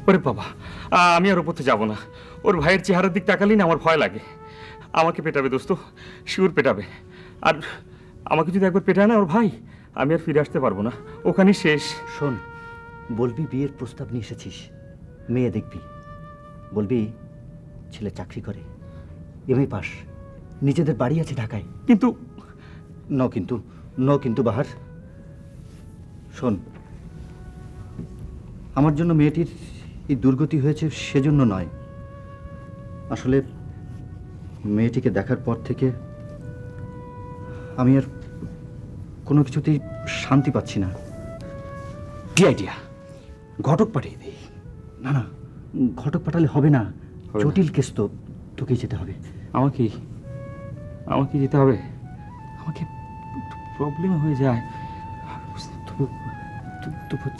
ওরে বাবা, আমি আর ওপরতে যাব না। ওর ভাইয়ের চেহারার দিক তাকালেই না আমার ভয় লাগে। আমাকে পেটাবে দোস্ত, শিওর পেটাবে। আর আমাকে যদি একবার পেটায় না ওর ভাই, আমি আর ফিরে আসতে পারবো না, ওখানেই শেষ। শোন, বলবি বিয়ের প্রস্তাব নিয়ে এসেছিস, মেয়ে দেখবি, বলবি ছেলে চাকরি করে, এমএ পাস, নিজেদের বাড়ি আছে ঢাকায়। কিন্তু কিন্তু বাহার, শোন, আমার জন্য মেয়েটির এই দুর্গতি হয়েছে সেজন্য নয়। আসলে মেয়েটিকে দেখার পর থেকে আমি আর কোনো কিছুতেই শান্তি পাচ্ছি না। কি আইডিয়া? ঘটক পাঠিয়ে দিই। না না, ঘটক পাঠালে হবে না, জটিল কেস তো, তোকেই যেতে হবে। আমাকে যেতে হবে? আমাকে প্রবলেম হয়ে যায়।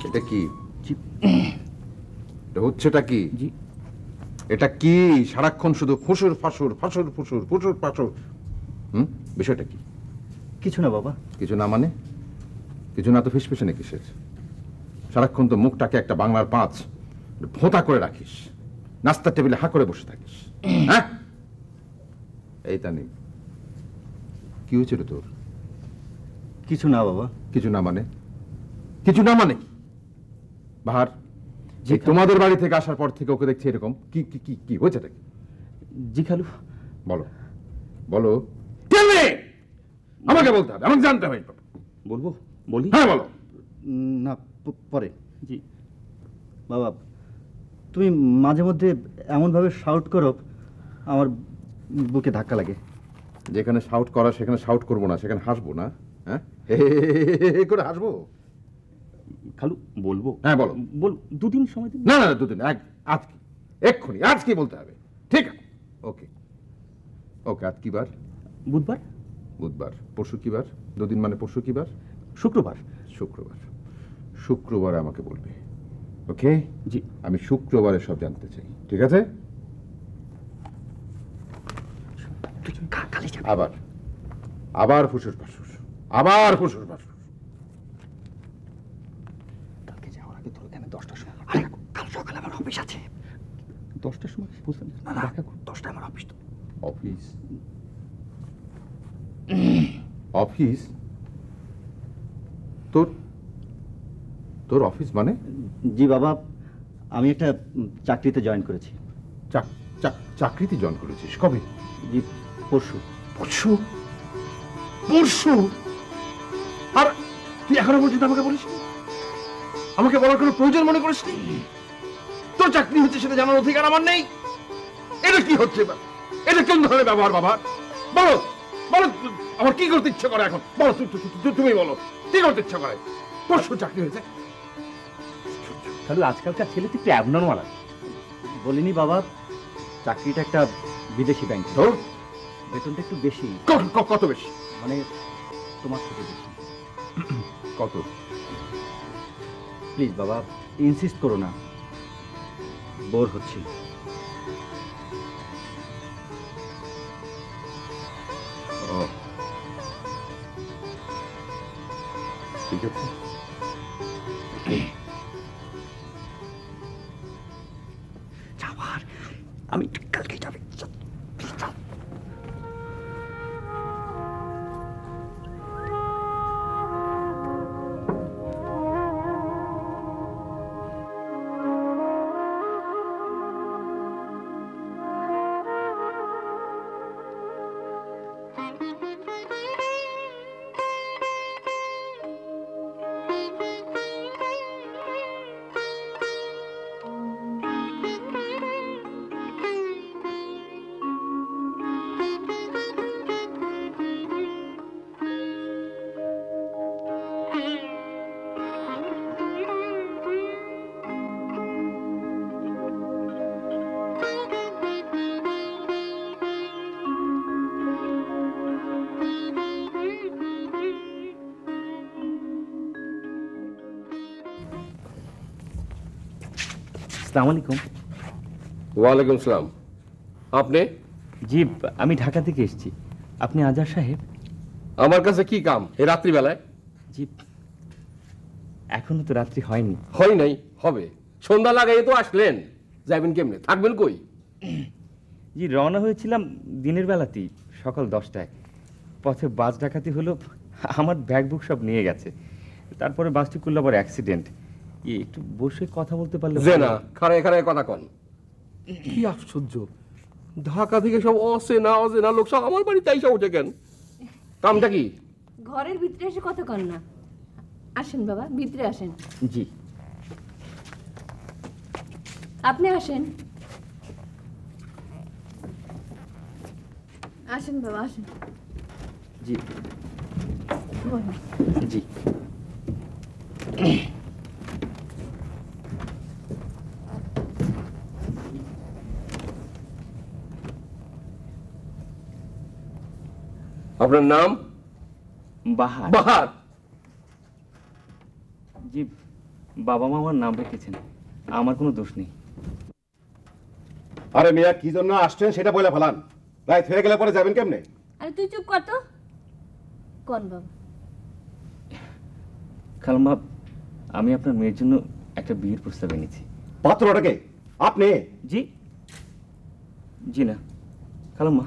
এটা কি হচ্ছেটা কি? এটা কি সারাক্ষণ শুধু ফুসুর ফাসুর ফাসুর ফুসুর ফুসুর ফাসুর? বিষয়টা কি? কিছু না বাবা। কিছু না মানে? কিছু না তো ফিসফিসানি কিসের? সারাক্ষণ তো মুখটাকে একটা বাংলার পাঁচ ভোঁতা করে রাখিস, নাস্তার টেবিলে হাঁ করে বসে থাকিস। হ্যাঁ, এই তা নেই। কি হয়েছিল তোর? কিছু না বাবা। কিছু না মানে? কিছু না মানে বাহার, যে তোমাদের বাড়ি থেকে আসার পর থেকে ওকে দেখছি এরকম। কি কি কি কি হয়েছে? জি খালু, বলো বলো, আমাকে বলতে হবে, আমাকে জানতে হবে। বলবো? বলি? হ্যাঁ বলো। না, পরে। জি বাবা, তুমি মাঝে মধ্যে এমনভাবে শাউট করো, আমার বুকে ধাক্কা লাগে। যেখানে শাউট করা সেখানে শাউট করবো না, সেখানে হাসবো না। হ্যাঁ, করে হাসবো। খালু বলবো? হ্যাঁ বলো। দুদিন সময় দিন। না না, দুদিন, আজকে, এক্ষুনি, আজকে বলতে হবে। ঠিক আছে, ওকে ওকে। আজ কি বার? বুধবার। বুধবার। পরশু কি বার? দুদিন মানে পরশু কি বার? শুক্রবার। শুক্রবার। শুক্রবারে আমাকে বলবে, ওকে? জি। আমি শুক্রবারে সব জানতে চাই, ঠিক আছে? আবার আবার ফুসুর ফাসুর, আবার ফুসুর ফাসুর। কালকে যাওয়ার আগে তোর কেন 10টার সময়? আরে কাল সকালে আমার অফিস আছে। 10টার সময়? বুঝলেন? না 10টায় আমার অফিস। তো অফিস? অফিস? তোর তোর অফিস মানে? জি বাবা, আমি একটা চাকরিতে জয়েন করেছি। চাকরিতে জয়েন করেছিস? কবে? জি, পরশু। পরশু? পরশু? আর তুই এখনো পর্যন্ত আমাকে বলিস? আমাকে বলার কোনো প্রয়োজন মনে করিস নি? তোর চাকরি হচ্ছে সেটা জানার অধিকার আমার নেই? এটা কি হচ্ছে? এটা কোন ধরনের ব্যবহার বাবা? বলো বলো, আমার কি করতে ইচ্ছে করে এখন? বলো, তুমি বলো, কি করতে ইচ্ছে করে? পরশু চাকরি হয়েছে। খালু, আজকালকার ছেলে তো একটু অ্যাবনর্মাল আছে। বলিনি বাবা, চাকরিটা একটা বিদেশি ব্যাংক। তো বেতনটা একটু বেশি। কত বেশি? মানে তোমার থেকে বেশি। কত? প্লিজ বাবা, ইনসিস্ট করো না, বোর হচ্ছি। ঠিক আছে, যাওয়ার আমি কালকে যাবে। আসসালামু আলাইকুম। ওয়ালাইকুম সালাম। আপনি? জি, আমি ঢাকা থেকে এসেছি। আপনি আজাদ সাহেব? আমার কাছে কি কাম এই রাত্রিবেলায়? জি, এখনো তো রাত্রি হয়নি। হয় নাই, হবে। সন্ধ্যা লাগাই তো আসলেন, যাবেন কেমনে, থাকবেন কই? জি রওনা হয়েছিলাম দিনের বেলাতেই, সকাল 10টায়। পথে বাস ডাকাতি হলো, আমার ব্যাগ বুক সব নিয়ে গেছে। তারপরে বাসটি করলো আবার অ্যাক্সিডেন্ট। একটু বসে কথা বলতে পারলে যে না, খাড়ায় খাড়ায় কথা কন। কি আশ্চর্য, ঢাকা থেকে সব অচেনা লোক সব আমার বাড়িতে আইসা উঠে কেন? কামটা কি? ঘরের ভিতরে এসে কথা কন না। আসেন বাবা, ভিতরে আসেন। জি আপনি আসেন। আসেন বাবা, আসেন। জি বলুন। জি আপনার নাম? বাহার। বাহার? জি বাবা মা আমার নাম রেখেছেন, আমার কোনো দোষ নেই। আরে মিয়া, কি জন্য আসছেন সেটা বলে ফেলান। রাত হয়ে গেলে পরে যাবেন কেমনে? আরে তুই চুপ কর তো। কোন বাবা? খালাম্মা, আমি আপনার মেয়ের জন্য একটা বিয়ের প্রস্তাব এনেছি। পাত্রটাকে আপনি? জি জি না খালাম্মা,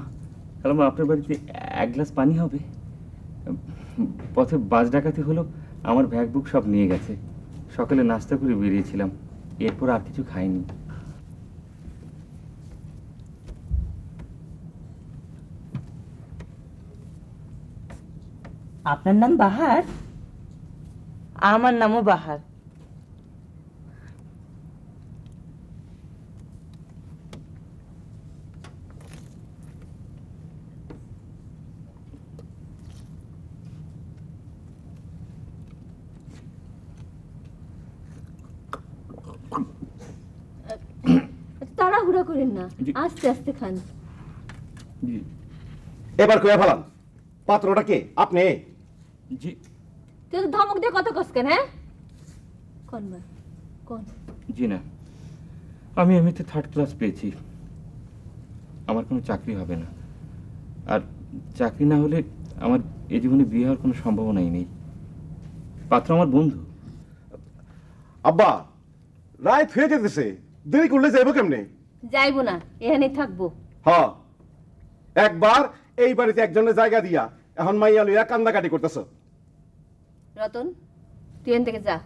খালাম্মা আপনার বাড়িতে এক গ্লাস পানি হবে? পথে বাস ডাকাতি হলো, আমার ব্যাগ বুক সব নিয়ে গেছে। সকালে নাস্তা করে বেরিয়েছিলাম, এরপর আর কিছু খাইনি। আপনার নাম বাহার? আমার নামও বাহার। তাড়াহুড়া করেন না, আস্তে আস্তে খান। এবার কয়ে ফেলান, পাত্রটা কে? আপনি? জি। তুই তো ধমক দিয়ে কথা কস কেন? হ্যাঁ কোন মা? কোন? জি না, আমি এমনিতে 3rd ক্লাস পেয়েছি, আমার কোনো চাকরি হবে না। আর চাকরি না হলে আমার এ জীবনে বিয়ে হওয়ার কোনো সম্ভাবনাই নেই। পাত্র আমার বন্ধু। আব্বা, রাত হয়ে যেতেছে, দেরি করলে যাইবো কেমনে? যাইবো না, এখানেই থাকবো। হ্যাঁ, একবার এই বাড়িতে একজনের জায়গা দিয়া এখন মাইয়া লইয়া কান্দাকাটি করতেছ। রতন, তুই এখান থেকে যা,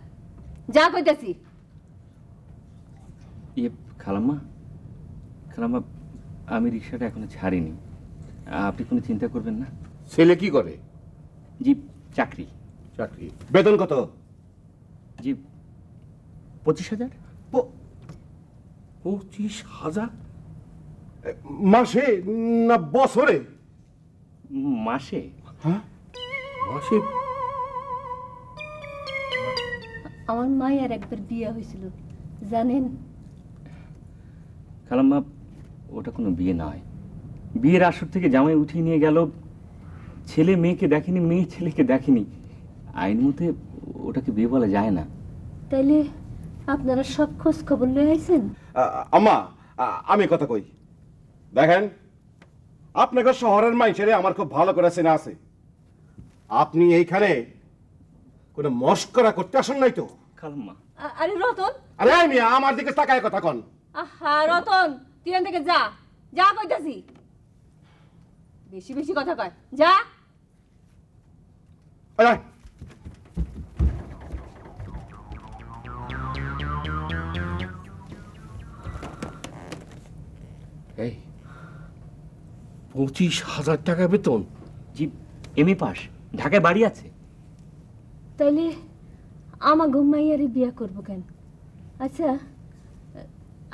যা কইতাছি। ইয়ে খালাম্মা, খালাম্মা আমি রিক্সাটা এখনো ছাড়িনি, আপনি কোনো চিন্তা করবেন না। ছেলে কি করে? জি চাকরি। চাকরি? বেতন কত? জি 25,000। 25,000 মাসে না বছরে? মাসে। হ্যাঁ মাসে? আমার মায়ের একবার বিয়ে হয়েছিল জানেন? খালাম্মা ওটা কোনো বিয়ে নয়, বিয়ের আসর থেকে জামাই উঠিয়ে নিয়ে গেল, ছেলে মেয়েকে দেখেনি, মেয়ে ছেলেকে দেখেনি, আইন মতে ওটাকে বিয়ে বলা যায় না। তাইলে আপনারা সব খোঁজ খবর লয়ে আইছেন? আম্মা, আমি কথা কই, দেখেন আপনাকে শহরের মানুষেরে আমার খুব ভালো করে চেনা আছে। আপনি এইখানে কোনো মস্করা করতে আসেন নাই তো? খালাম্মা। আরে রতন, আরে মিয়া, আমার দিকে তাকায় কথা কন। আহা রতন, তুই এখান থেকে যা, যা কইতাছি। বেশি বেশি কথা কয়, যা। এই 25,000 টাকা বেতন? জি এমএ পাস, ঢাকায় বাড়ি আছে। তাইলে আমার ঘুমাইয়ারে বিয়া করবো কেন? আচ্ছা,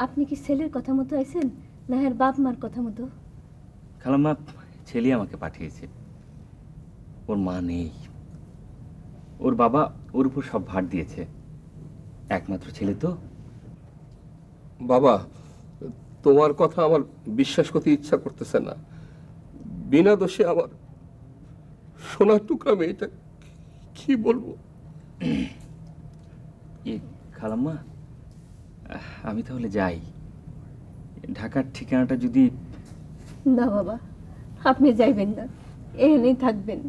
আপনি কি ছেলের কথা মতো আইছেন না এর বাপ মার কথা মতো? খালাম্মা ছেলে আমাকে পাঠিয়েছে, ওর মা নেই, ওর বাবা ওর উপর সব ভার দিয়েছে, একমাত্র ছেলে তো। বাবা, তোমার কথা আমার বিশ্বাস করতে ইচ্ছা করতেছে না। বিনা দোষে আমার সোনার টুকরা মেয়েটা, কি বলবো? খালাম্মা আমি তাহলে যাই, ঢাকার ঠিকানাটা যদি। না বাবা, আপনি যাইবেন না, এখানেই থাকবেন।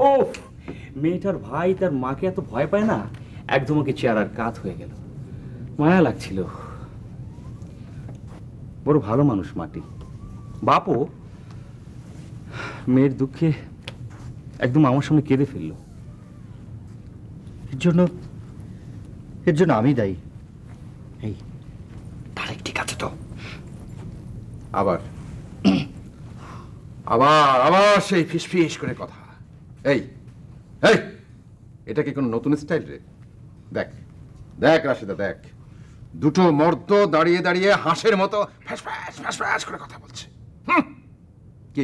ও মেয়েটার ভাই তার মাকে এত ভয় পায় না, একদম ওকে চেহারার কাত হয়ে গেল। মায়া লাগছিল। বড় ভালো মানুষ মাটি। বাপও মেয়ের দুঃখে একদম আমার সামনে কেঁদে ফেললো। এর জন্য আমি দায়ী। এই তাহলে ঠিক আছে তো। আবার আবার আবার সেই ফিসফিস করে কথা। এই এই এটা কি কোনো নতুন স্টাইল রে? দেখ দেখ রাশিদা, দেখ দুটো মর্দ দাঁড়িয়ে দাঁড়িয়ে হাঁসের মতো ফ্যাস ফ্যাস ফ্যাস ফ্যাস করে কথা বলছে। কি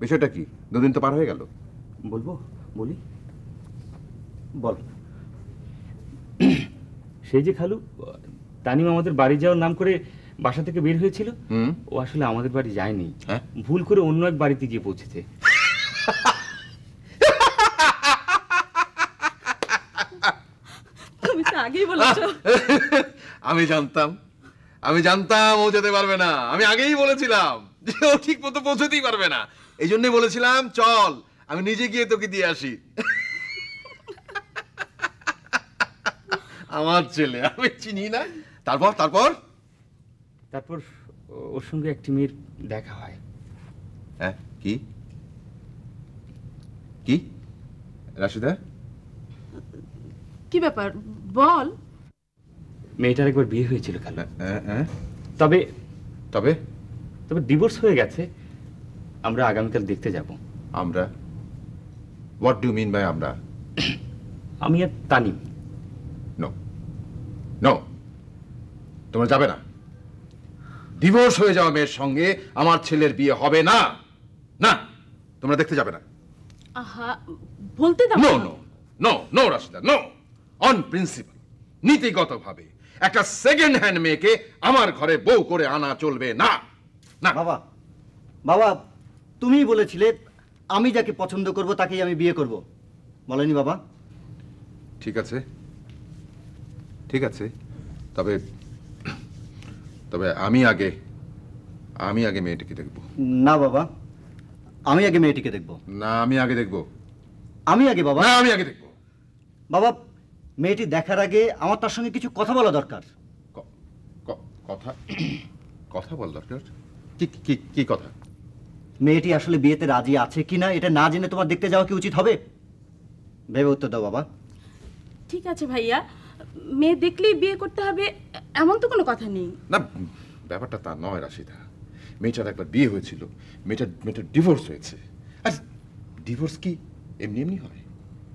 বিষয়টা কি? দুদিন তো পার হয়ে গেল। বলবো? বলি বল। সেই যে খালু তানিম আমাদের বাড়ি যাওয়ার নাম করে বাসা থেকে বের হয়েছিল, ও আসলে আমাদের বাড়ি যায়নি, ভুল করে অন্য এক বাড়িতে গিয়ে পৌঁছেছে। তুমি তো আগেই বলেছো। আমি জানতাম ও যেতে পারবে না। আমি আগেই বলেছিলাম যে ও ঠিক মতো পৌঁছতেই পারবে না। এই জন্যই বলেছিলাম চল আমি নিজে গিয়ে তোকে দিয়ে আসি। আমার ছেলে, আমি চিনি না। তারপর তারপর তারপর ওর সঙ্গে একটি মেয়ের দেখা হয়। হ্যাঁ, কি কি রাশিদা? কি ব্যাপার বল। মেয়েটার একবার বিয়ে হয়েছিল খালু। তবে তবে তবে ডিভোর্স হয়ে গেছে। আমরা আগামীকাল দেখতে যাব। আমরা? হোয়াট ডু মিন বাই আমরা? আমি আর তানিম। নো নো, তোমরা যাবে না। ডিভোর্স হয়ে যাওয়া মেয়ের সঙ্গে আমার ছেলের বিয়ে হবে না। না, তোমরা দেখতে যাবে না। আহা, বলতে দাও। No no no no Rashida, no. On principle, নীতিগতভাবে একটা সেকেন্ড হ্যান্ড মেয়েকে আমার ঘরে বউ করে আনা চলবে না। না বাবা, বাবা তুমিই বলেছিলে আমি যাকে পছন্দ করব তাকেই আমি বিয়ে করব, বলেনি বাবা? ঠিক আছে ঠিক আছে, তবে তবে আমি আগে মেয়েটিকে দেখব। না বাবা, আমি আগে মেয়েটিকে দেখব। না, আমি আগে দেখব। আমি আগে বাবা। না, আমি আগে দেখব। বাবা, মেয়েটি দেখার আগে আমার তার সঙ্গে কিছু কথা বলা দরকার। কথা কথা বল দরকার? কি কি কি কথা? মেয়েটি আসলে বিয়েতে রাজি আছে কিনা এটা না জেনে তোমার দেখতে যাওয়া কি উচিত হবে? ভেবে উত্তর দাও বাবা। ঠিক আছে ভাইয়া, মেয়ে দেখলেই বিয়ে করতে হবে এমন তো কোনো কথা নেই। না, ব্যাপারটা তা নয় রাশিদা। মেয়েটার একবার বিয়ে হয়েছিল, মেয়েটার ডিভোর্স হয়েছে। আর ডিভোর্স কি এমনি এমনি হয়?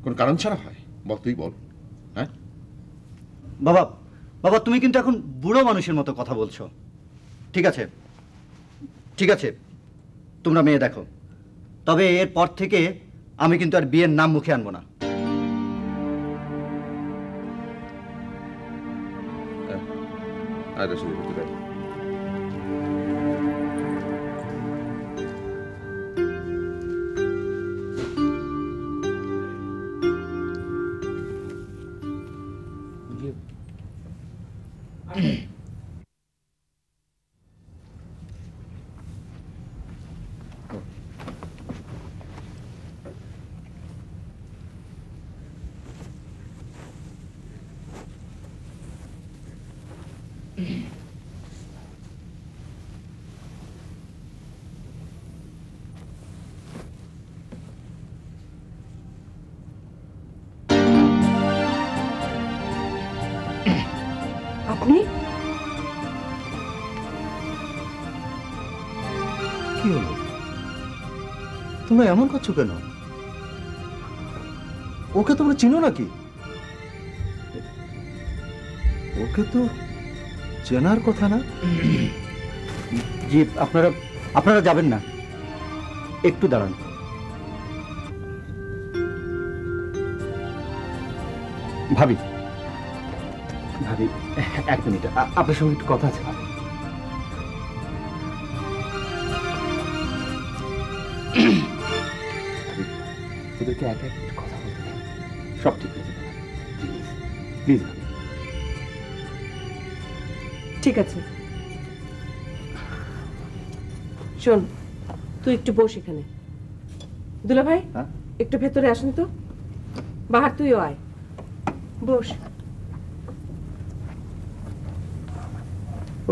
কোন কারণ ছাড়া হয়? বল, তুই বল। হ্যাঁ বাবা, বাবা তুমি কিন্তু এখন বুড়ো মানুষের মতো কথা বলছো। ঠিক আছে ঠিক আছে, তোমরা মেয়ে দেখো, তবে এরপর থেকে আমি কিন্তু আর বিয়ের নাম মুখে আনবো না। আর রাশিদা বলতে পারি আপনি কি হলো? তোমরা এমন করছো কেন? ওকে তোমরা চিনো নাকি? ওকে তো চেনার কথা না। জি, আপনারা যাবেন না, একটু দাঁড়ান। ভাবি ভাবি এক মিনিট, আপনার সঙ্গে একটু কথা আছে। ভাবি ওদেরকে একা একটু কথা বলতে দেন, সব ঠিক হয়ে যাবে। প্লিজ প্লিজ ভাবি। ঠিক আছে, শোন তুই একটু বস এখানে। দুলা ভাই, একটু ভেতরে আসুন তো। বাহার, তুইও আয়, বস।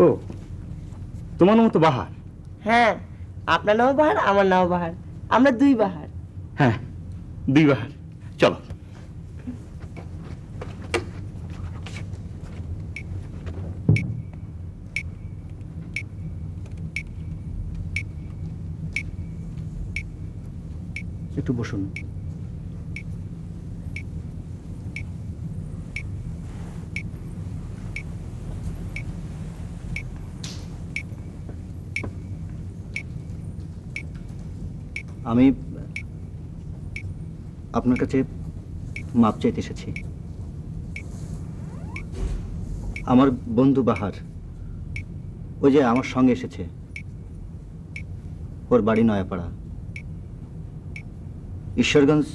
ও, তোমার নাম তো বাহার? হ্যাঁ, আপনার নাম বাহার, আমার নাম বাহার, আমরা দুই বাহার। হ্যাঁ, দুই বাহার। চলো। একটু বসুন। আমি আপনার কাছে মাপ চাইতে এসেছি। আমার বন্ধু বাহার, ওই যে আমার সঙ্গে এসেছে, ওর বাড়ি নয়াপাড়া। ঈশ্বরগঞ্জ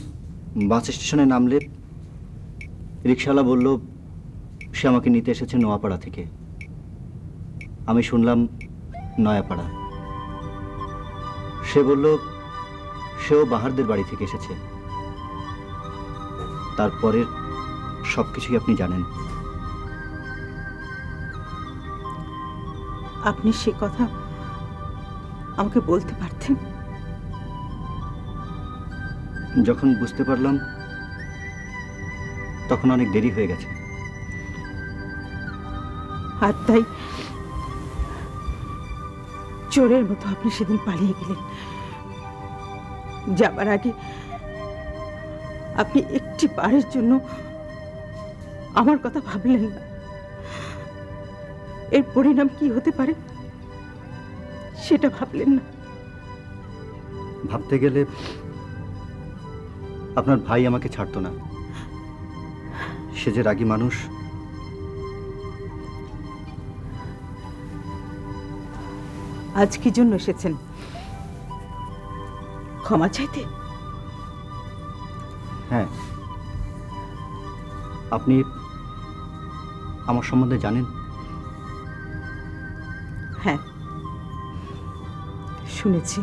বাস স্টেশনে নামলে রিকশাওয়ালা বলল সে আমাকে নিতে এসেছে নোয়াপাড়া থেকে। আমি শুনলাম নয়াপাড়া। সে বলল সেও বাহারদের বাড়ি থেকে এসেছে। তারপরের সব কিছুই আপনি জানেন। আপনি সে কথা আমাকে বলতে পারতেন। যখন বুঝতে পারলাম তখন অনেক দেরি হয়ে গেছে। আর তাই চোরের মতো আপনি সেদিন পালিয়ে গেলেন। যাবার আগে আপনি একটি বারের জন্য আমার কথা ভাবলেন না। এর পরিণাম কি হতে পারে সেটা ভাবলেন না। ভাবতে গেলে আপনার ভাই আমাকে ছাড়তো না। সে যে রাগী মানুষ। আজ কি জন্য এসেছেন? ক্ষমা চাইতে? হ্যাঁ, আপনি আমার সম্বন্ধে জানেন? হ্যাঁ, শুনেছি।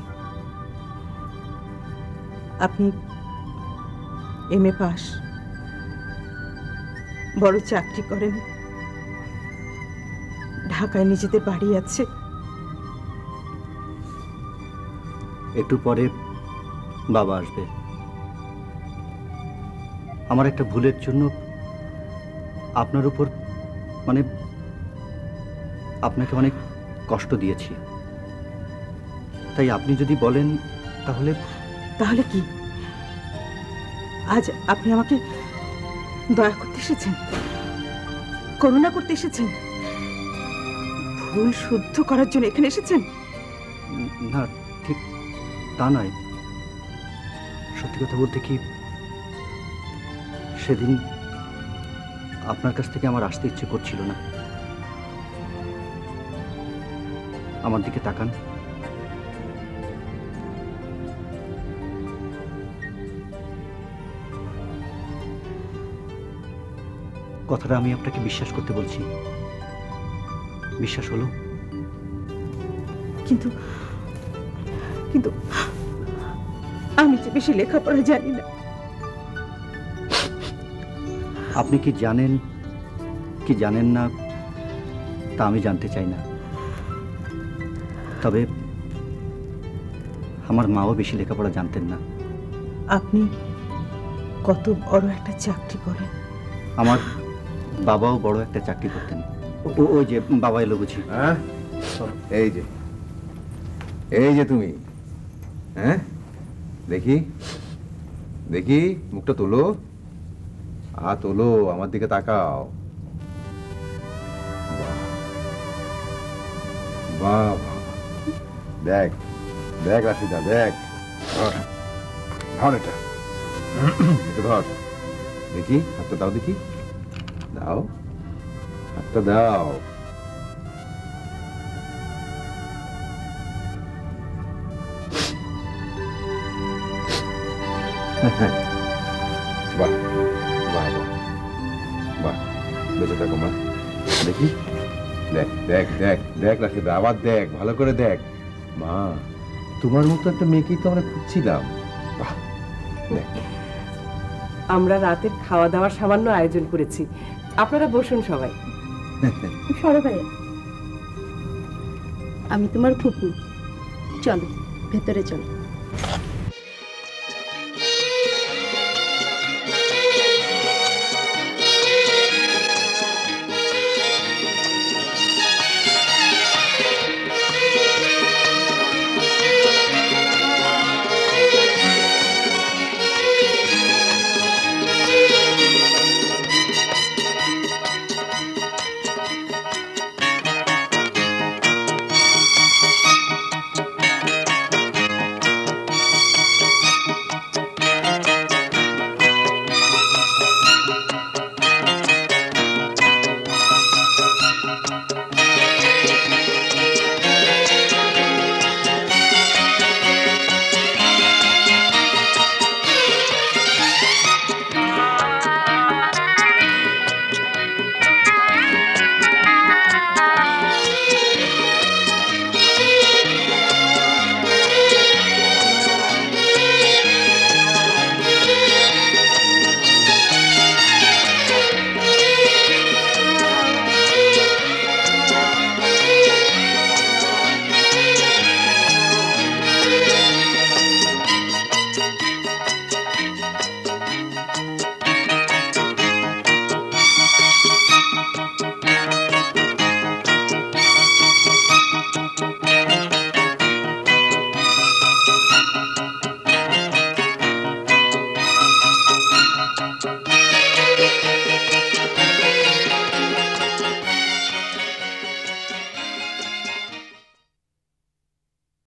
আপনি এমএ পাস, বড় চাকরি করেন, ঢাকায় নিজেদের বাড়ি আছে। একটু পরে বাবা আসবে। আমার একটা ভুলের জন্য আপনার উপর মানে আপনাকে অনেক কষ্ট দিয়েছি। তাই আপনি যদি বলেন তাহলে। তাহলে কি? আজ আপনি আমাকে দয়া করতে এসেছেন, করুণা করতে এসেছেন, ভুল শুদ্ধ করার জন্য এখানে এসেছেন? না, ঠিক তা নয়। সত্যি কথা বলতে কি, সেদিন আপনার কাছ থেকে আমার আসতে ইচ্ছে করছিল না। আমার দিকে তাকান। কথাটা আমি আপনাকে বিশ্বাস করতে বলছি। বিশ্বাস হলো? কিন্তু কিন্তু আমি যে বেশি লেখাপড়া জানি না। আপনি কি জানেন কি জানেন না তা আমি জানতে চাই না। তবে আমার মাও বেশি লেখাপড়া জানতেন না। আপনি কত বড় একটা চাকরি করেন। আমার বাবাও বড় একটা চাকরি করতেন। ওই যে বাবা এলো বুঝি। হ্যাঁ, এই যে এই যে তুমি। হ্যাঁ, দেখি দেখি, মুখটা তোলো, তোলো, আমার দিকে তাকাও। বাহ বাহ, দেখ দেখ রাশিদা, দেখ। ধর এটা, এটা ধর, দেখি হাতটা দাও, দেখি দাও, হাতটা দাও। বাহ বাহ বাহ, বেঁচে থাকো মা। দেখি, দেখ দেখ দেখ দেখ রাশিদা, আবার দেখ, ভালো করে দেখ। মা, তোমার মতো একটা মেয়েকেই তো আমরা খুঁজছিলাম। বাহ, আমরা রাতের খাওয়া দাওয়ার সামান্য আয়োজন করেছি, আপনারা বসুন সবাই। সরো ভাইয়া, আমি তোমার ফুপু, চলো ভেতরে চলো।